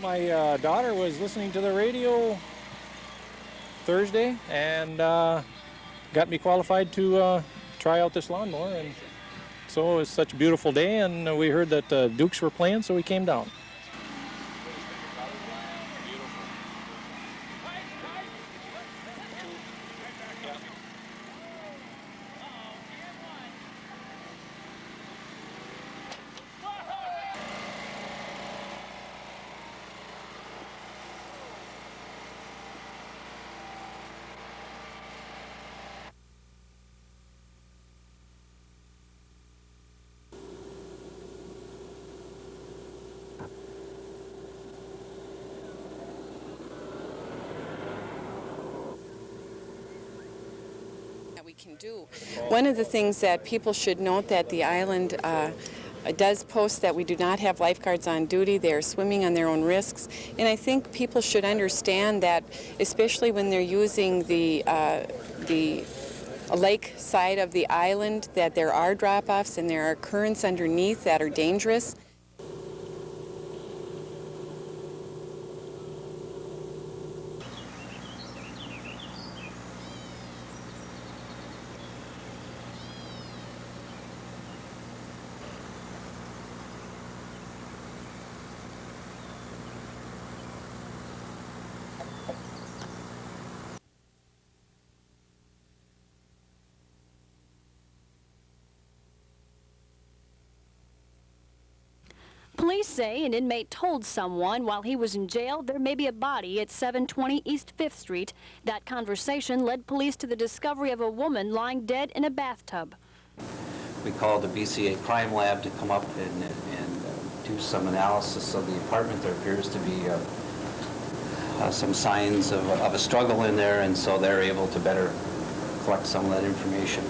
Speaker 13: My daughter was listening to the radio Thursday and got me qualified to try out this lawnmower. And so it was such a beautiful day, and we heard that the Dukes were playing, so we came down.
Speaker 10: can do. One of the things that people should note that the island does post that we do not have lifeguards on duty. They are swimming on their own risks. And I think people should understand that, especially when they're using the lake side of the island, that there are drop-offs and there are currents underneath that are dangerous.
Speaker 14: Police say an inmate told someone while he was in jail there may be a body at 720 East 5th Street. That conversation led police to the discovery of a woman lying dead in a bathtub.
Speaker 29: We called the BCA crime lab to come up and do some analysis of the apartment. There appears to be some signs of a struggle in there, and so they're able to better collect some of that information.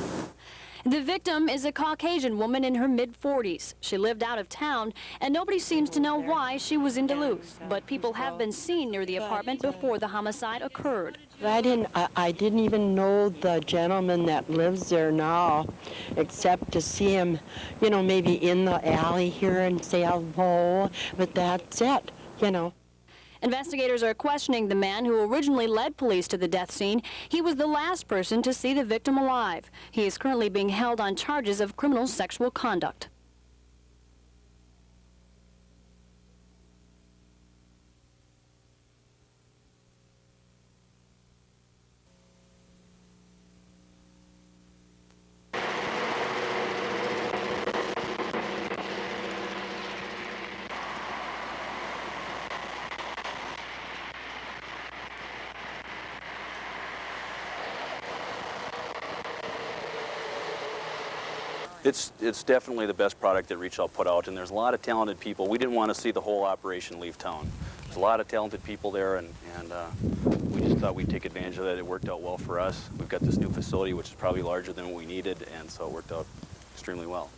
Speaker 14: The victim is a Caucasian woman in her mid-40s. She lived out of town, and nobody seems to know why she was in Duluth. But people have been seen near the apartment before the homicide occurred.
Speaker 15: I didn't even know the gentleman that lives there now, except to see him, you know, maybe in the alley here and say hello, but that's it, you know.
Speaker 14: Investigators are questioning the man who originally led police to the death scene. He was the last person to see the victim alive. He is currently being held on charges of criminal sexual conduct.
Speaker 16: It's definitely the best product that Reach Out put out, and there's a lot of talented people. We didn't want to see the whole operation leave town. There's a lot of talented people there, and we just thought we'd take advantage of that. It worked out well for us. We've got this new facility, which is probably larger than what we needed, and so it worked out extremely well.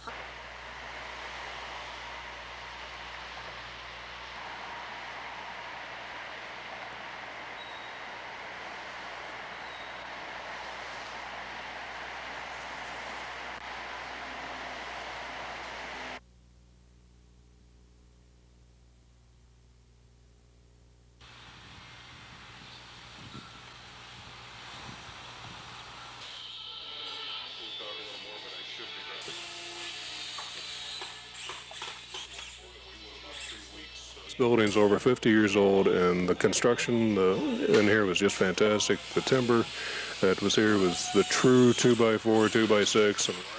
Speaker 17: This building's over 50 years old, and the construction in here was just fantastic. The timber that was here was the true 2x4, 2x6.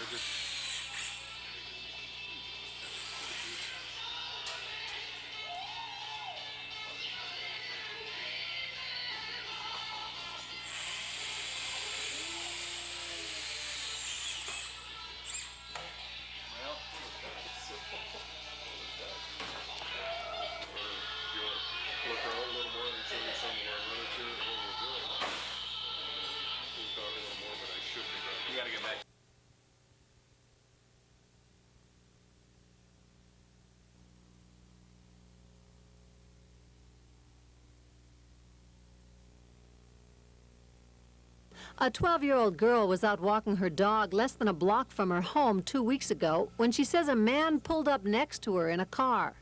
Speaker 26: A 12-year-old girl was out walking her dog less than a block from her home 2 weeks ago when she says a man pulled up next to her in a car.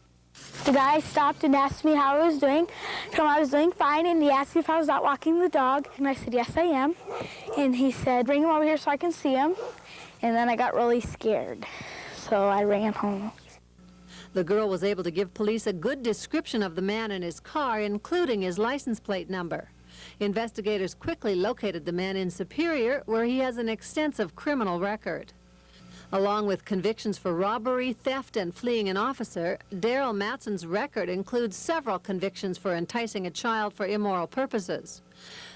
Speaker 18: The guy stopped and asked me how I was doing. Told him I was doing fine, and he asked me if I was out walking the dog, and I said, yes, I am. And he said, bring him over here so I can see him. And then I got really scared, so I ran home.
Speaker 26: The girl was able to give police a good description of the man in his car, including his license plate number. Investigators quickly located the man in Superior, where he has an extensive criminal record. Along with convictions for robbery, theft, and fleeing an officer, Daryl Matson's record includes several convictions for enticing a child for immoral purposes.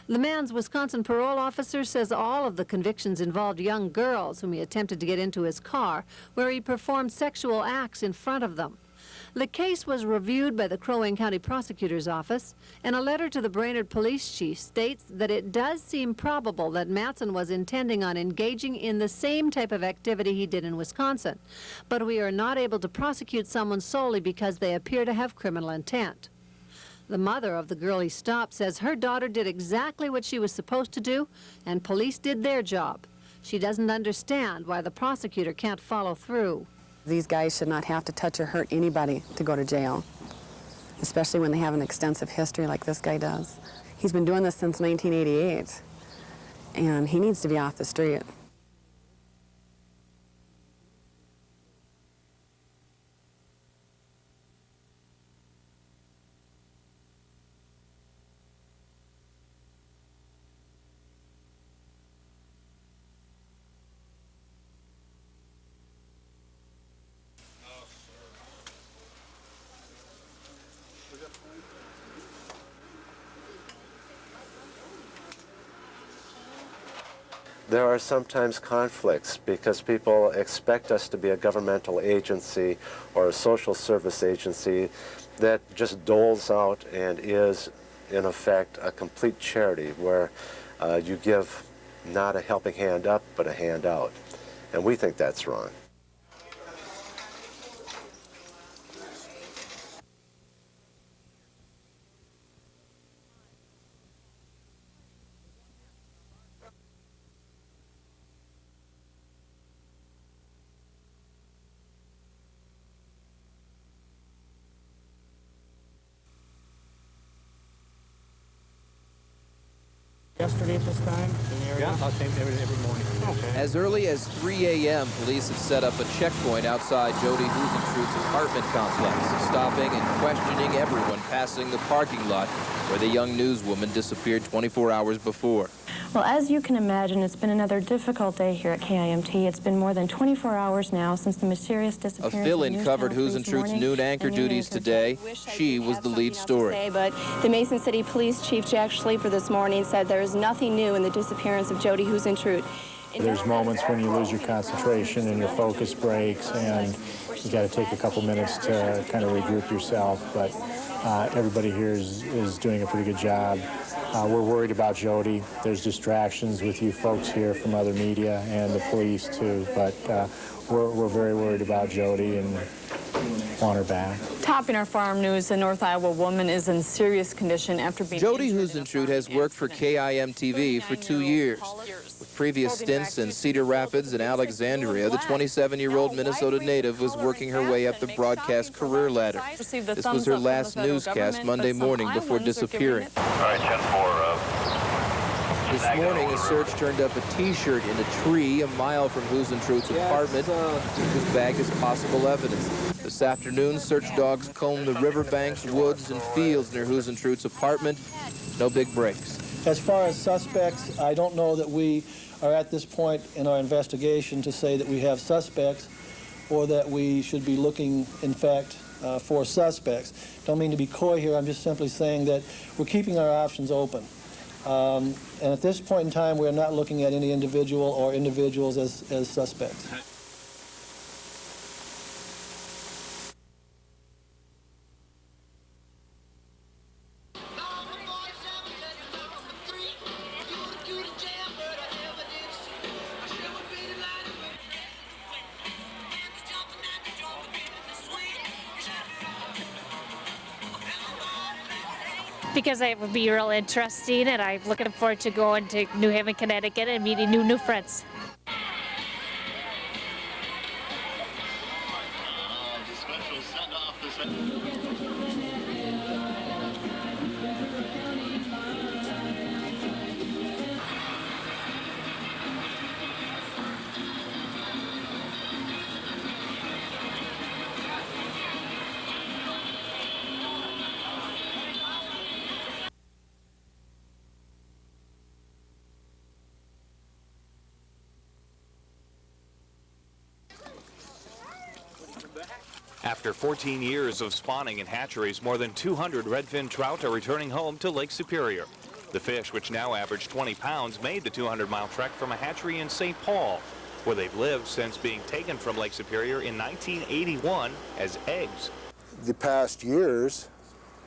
Speaker 26: The man's Wisconsin parole officer says all of the convictions involved young girls whom he attempted to get into his car, where he performed sexual acts in front of them. The case was reviewed by the Crow Wing County Prosecutor's Office, and a letter to the Brainerd Police Chief states that it does seem probable that Matson was intending on engaging in the same type of activity he did in Wisconsin, but we are not able to prosecute someone solely because they appear to have criminal intent. The mother of the girl he stopped says her daughter did exactly what she was supposed to do, and police did their job. She doesn't understand why the prosecutor can't follow through.
Speaker 2: These guys should not have to touch or hurt anybody to go to jail, especially when they have an extensive history like this guy does. He's been doing this since 1988, and he needs to be off the street.
Speaker 29: There are sometimes conflicts because people expect us to be a governmental agency or a social service agency that just doles out and is, in effect, a complete charity where you give not a helping hand up, but a hand out. And we think that's wrong.
Speaker 3: Yesterday at this time?
Speaker 1: Yeah, I think every morning.
Speaker 3: Okay.
Speaker 5: As early as 3 a.m., police have set up a checkpoint outside Jody Husentrud's apartment complex, stopping and questioning everyone passing the parking lot where the young newswoman disappeared 24 hours before.
Speaker 19: Well, as you can imagine, it's been another difficult day here at KIMT. It's been more than 24 hours now since the mysterious disappearance
Speaker 5: A fill-in covered Husentrud's noon anchor duties today. She was the lead story.
Speaker 19: But the Mason City Police Chief Jack Schleifer this morning said there is nothing new in the disappearance of Jody Husentrud.
Speaker 20: There's moments when you lose your concentration and your focus breaks, and you got to take a couple minutes to kind of regroup yourself. But everybody here is doing a pretty good job. We're worried about Jody. There's distractions with you folks here from other media and the police too, but we're very worried about Jody and want her back.
Speaker 19: Topping our farm news, a North Iowa woman is in serious condition after being
Speaker 5: Jody Husentrud has worked for KIM-TV for 2 years. With previous stints in Cedar Rapids and Alexandria, the 27-year-old Minnesota native was working her way up the broadcast career ladder. This was her last newscast Monday morning before disappearing.
Speaker 21: All right, 10-4.
Speaker 5: This morning, a search turned up a T-shirt in a tree a mile from Husentrud's apartment, which was bagged as possible evidence. This afternoon, search dogs combed the riverbanks, woods, and fields near Husentrud's apartment. No big breaks.
Speaker 23: As far as suspects, I don't know that we are at this point in our investigation to say that we have suspects or that we should be looking, in fact, for suspects. Don't mean to be coy here. I'm just simply saying that we're keeping our options open. And at this point in time, we're not looking at any individual or individuals as suspects.
Speaker 25: Because it would be real interesting, and I'm looking forward to going to New Haven, Connecticut, and meeting new friends.
Speaker 28: After 14 years of spawning in hatcheries, more than 200 redfin trout are returning home to Lake Superior. The fish, which now average 20 pounds, made the 200-mile trek from a hatchery in St. Paul, where they've lived since being taken from Lake Superior in 1981 as eggs.
Speaker 4: the past years,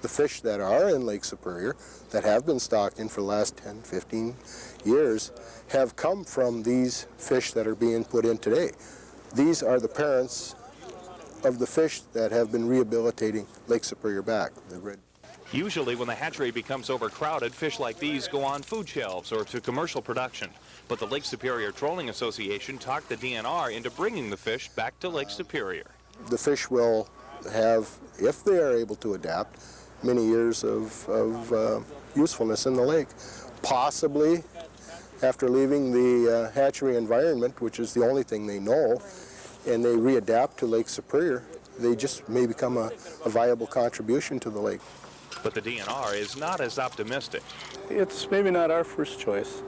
Speaker 4: the fish that are in Lake Superior, that have been stocked in for the last 10, 15 years, have come from these fish that are being put in today. These are the parents of the fish that have been rehabilitating Lake Superior back. The red.
Speaker 28: Usually when the hatchery becomes overcrowded, fish like these go on food shelves or to commercial production. But the Lake Superior Trolling Association talked the DNR into bringing the fish back to Lake Superior.
Speaker 4: The fish will have, if they are able to adapt, many years of usefulness in the lake. Possibly after leaving the hatchery environment, which is the only thing they know, and they readapt to Lake Superior, they just may become a viable contribution to the lake.
Speaker 28: But the DNR is not as optimistic.
Speaker 6: It's maybe not our first choice.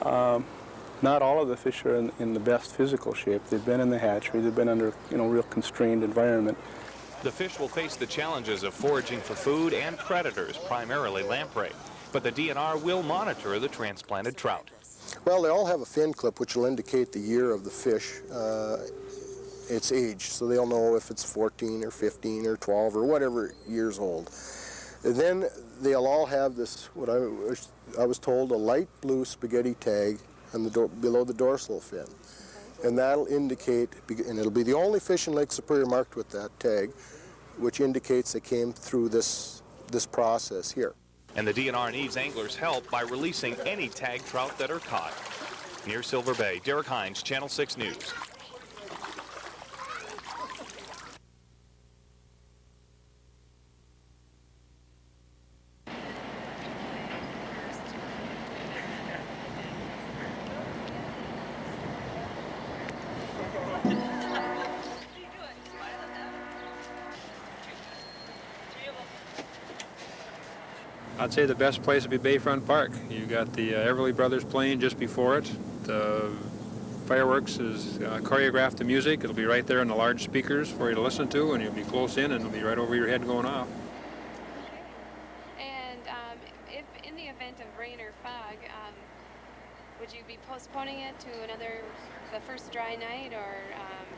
Speaker 6: Not all of the fish are in the best physical shape. They've been in the hatchery. They've been under, real constrained environment.
Speaker 28: The fish will face the challenges of foraging for food and predators, primarily lamprey. But the DNR will monitor the transplanted trout.
Speaker 4: Well, they all have a fin clip which will indicate the year of the fish, its age, so they'll know if it's 14 or 15 or 12 or whatever years old. And then they'll all have this, what I was told, a light blue spaghetti tag on below the dorsal fin. And that'll indicate, and it'll be the only fish in Lake Superior marked with that tag, which indicates they came through this process here.
Speaker 28: And the DNR needs anglers' help by releasing any tagged trout that are caught. Near Silver Bay, Derek Hines, Channel 6 News.
Speaker 7: I'd say the best place would be Bayfront Park. You got the Everly Brothers playing just before it. The fireworks is choreographed to music. It'll be right there in the large speakers for you to listen to, and you'll be close in, and it'll be right over your head going off.
Speaker 9: And if in the event of rain or fog, would you be postponing it to the first dry night, or?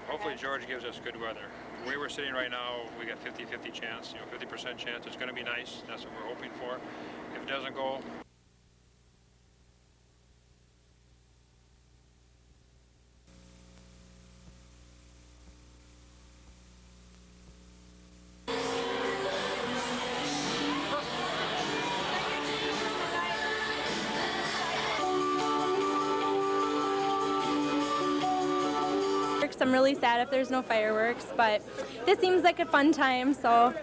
Speaker 7: Hopefully George gives us good weather. Where we're sitting right now, we got 50-50 chance, 50% chance. It's going to be nice. That's what we're hoping for. If it doesn't go,
Speaker 11: I'm really sad if there's no fireworks, but this seems like a fun time, so.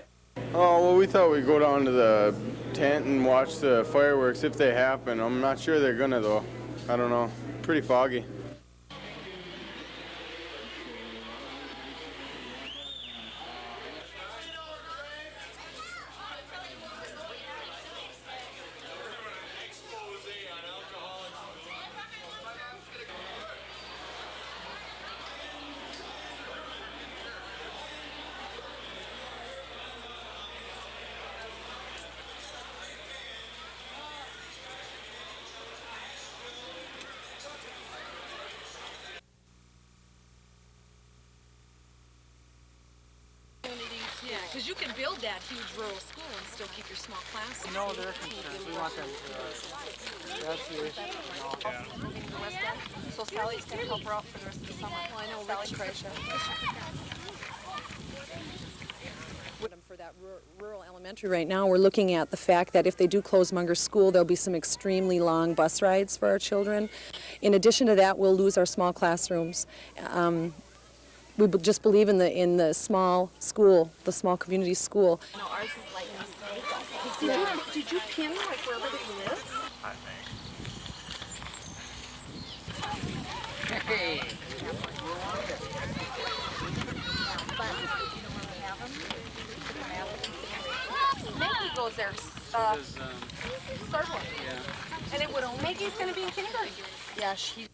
Speaker 21: Oh, well, we thought we'd go down to the tent and watch the fireworks if they happen. I'm not sure they're gonna, though. I don't know. Pretty foggy.
Speaker 22: Yeah, because you can build that huge rural school and still keep your small classes.
Speaker 3: No, they're concerned. We want them to, that's the issue.
Speaker 22: Moving to the west end. So Sally's going to help her out for the rest of the summer. Well, I know Sally Kreischer.
Speaker 26: For that rural elementary right now, we're looking at the fact that if they do close Munger School, there'll be some extremely long bus rides for our children. In addition to that, we'll lose our small classrooms. We just believe in the small school, the small community school.
Speaker 22: No, ours is like this. Did you pin like where everybody lives?
Speaker 21: I think.
Speaker 22: Hey. Maggie goes there. Third one. Yeah. And it would only. Maggie's going to be in kindergarten. Yeah, she.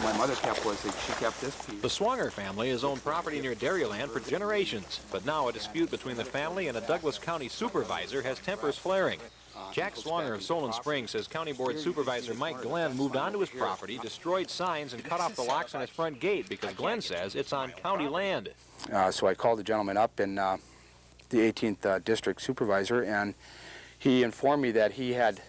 Speaker 8: my mother kept was that she kept this piece.
Speaker 10: The Swanger family has owned property near Dairyland for generations, but now a dispute between the family and a Douglas County supervisor has tempers flaring. Jack Swanger of Solon Springs says County Board Supervisor Mike Glenn moved onto his property, destroyed signs, and cut off the locks on his front gate because Glenn says it's on county land.
Speaker 8: So I called the gentleman up, and the 18th District Supervisor, and he informed me that he had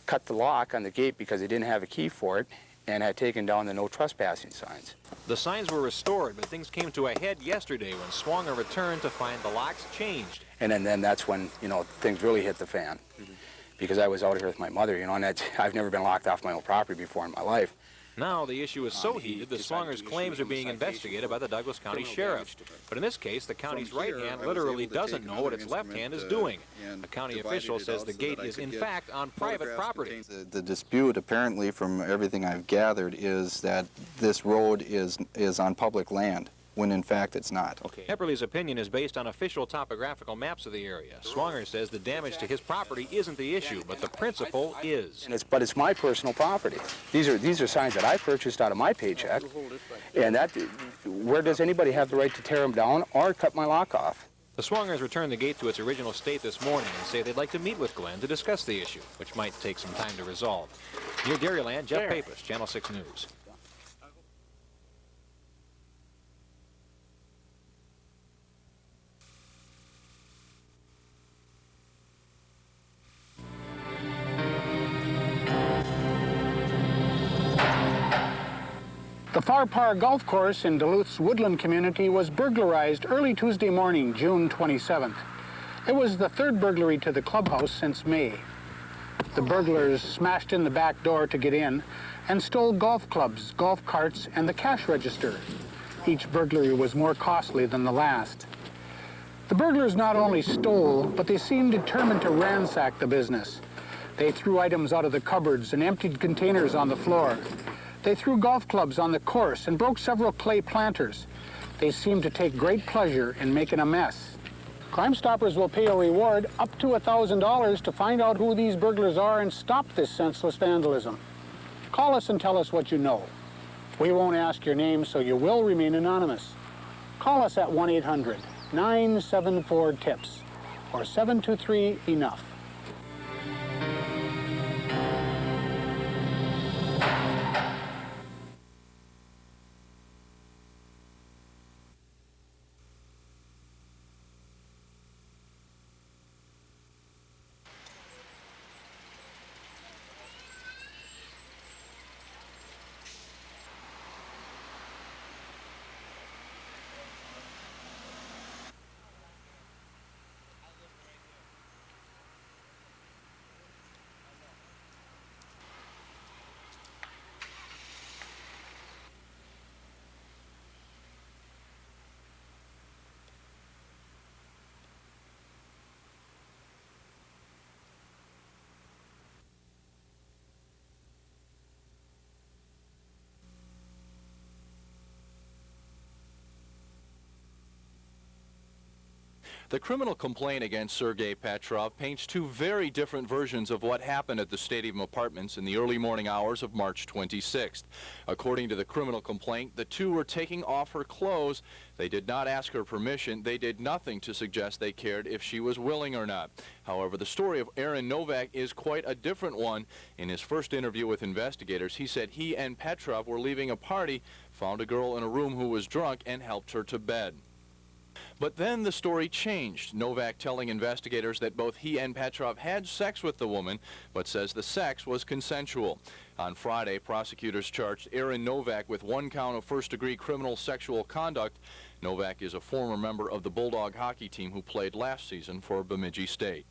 Speaker 8: cut the lock on the gate because he didn't have a key for it, and had taken down the no trespassing signs.
Speaker 10: The signs were restored, but things came to a head yesterday when Swanger returned to find the locks changed.
Speaker 8: And then that's when, you know, things really hit the fan. Because I was out here with my mother, you know, and I've never been locked off my own property before in my life.
Speaker 10: Now the issue is so heated that Swanger's claims are being investigated by the Douglas County Sheriff. But in this case, the county's right hand literally doesn't know what its left hand is doing. The county official says the gate is in fact on private property.
Speaker 12: The dispute, apparently, from everything I've gathered, is that this road is on public land, when in fact it's not.
Speaker 10: Epperly's opinion is based on official topographical maps of the area. Swanger says the damage to his property isn't the issue, but the principle is.
Speaker 8: But it's my personal property. These are signs that I purchased out of my paycheck, and where does anybody have the right to tear them down or cut my lock off?
Speaker 10: The Swangers returned the gate to its original state this morning and say they'd like to meet with Glenn to discuss the issue, which might take some time to resolve. Near Dairyland, Jeff Pappas, Channel 6 News.
Speaker 13: The Far Par Golf Course in Duluth's Woodland community was burglarized early Tuesday morning, June 27th. It was the third burglary to the clubhouse since May. The burglars smashed in the back door to get in and stole golf clubs, golf carts, and the cash register. Each burglary was more costly than the last. The burglars not only stole, but they seemed determined to ransack the business. They threw items out of the cupboards and emptied containers on the floor. They threw golf clubs on the course and broke several clay planters. They seemed to take great pleasure in making a mess. Crime Stoppers will pay a reward up to $1,000 to find out who these burglars are and stop this senseless vandalism. Call us and tell us what you know. We won't ask your name, so you will remain anonymous. Call us at 1-800-974-TIPS or 723-ENOUGH.
Speaker 14: The criminal complaint against Sergei Petrov paints two very different versions of what happened at the Stadium Apartments in the early morning hours of March 26th. According to the criminal complaint, the two were taking off her clothes. They did not ask her permission. They did nothing to suggest they cared if she was willing or not. However, the story of Aaron Novak is quite a different one. In his first interview with investigators, he said he and Petrov were leaving a party, found a girl in a room who was drunk, and helped her to bed. But then the story changed, Novak telling investigators that both he and Petrov had sex with the woman, but says the sex was consensual. On Friday, prosecutors charged Aaron Novak with one count of first-degree criminal sexual conduct. Novak is a former member of the Bulldog hockey team who played last season for Bemidji State.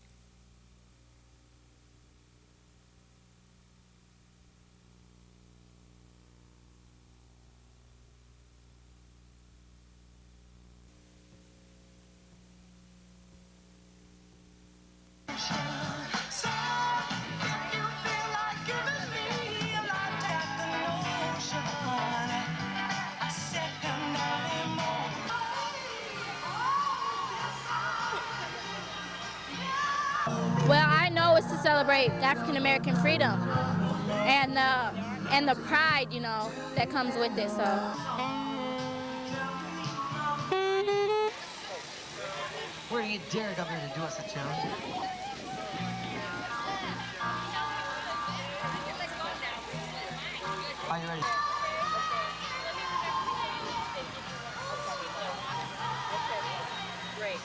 Speaker 15: Well, I know it's to celebrate African American freedom, and
Speaker 11: and the pride, you know, that comes with it. So.
Speaker 1: We're gonna get Derek up here to do us a tune. Are you ready?
Speaker 11: Great.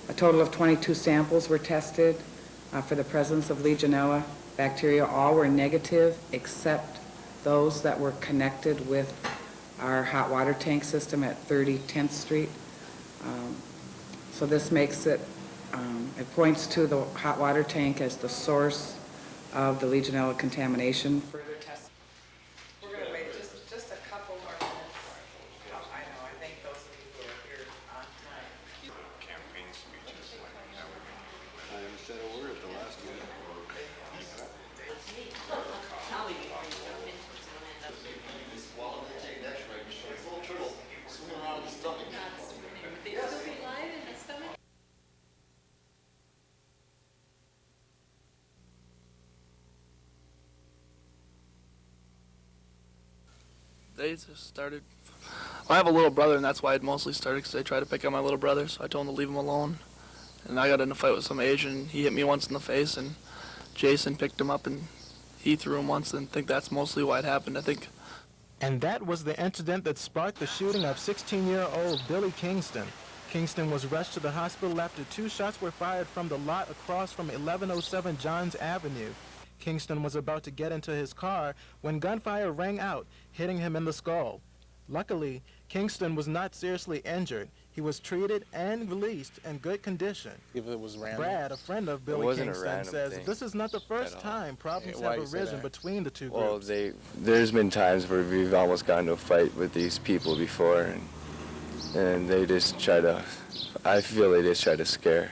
Speaker 2: A total of 22 samples were tested for the presence of Legionella bacteria. All were negative except those that were connected with our hot water tank system at 30 10th Street. So this makes it, it points to the hot water tank as the source of the Legionella contamination. Further tests. We're going to wait just a couple more minutes. I know, I think those of you who are here on time.
Speaker 15: Campaign speeches. I haven't said a word at the last meeting.
Speaker 16: They just started. I have a little brother, and that's why it mostly started, because they tried to pick on my little brother, so I told them to leave him alone. And I got in a fight with some Asian. He hit me once in the face, and Jason picked him up, and he threw him once, and I think that's mostly why it happened, I think.
Speaker 17: And that was the incident that sparked the shooting of 16-year-old Billy Kingston. Kingston was rushed to the hospital after 2 shots were fired from the lot across from 1107 Johns Avenue. Kingston was about to get into his car when gunfire rang out, hitting him in the skull. Luckily, Kingston was not seriously injured. He was treated and released in good condition.
Speaker 6: If it was random.
Speaker 17: Brad, a friend of Billy Kingston, says this is not the first time problems have arisen between the two groups.
Speaker 18: Well, there's been times where we've almost gotten into a fight with these people before, and they just try to, I feel they just try to scare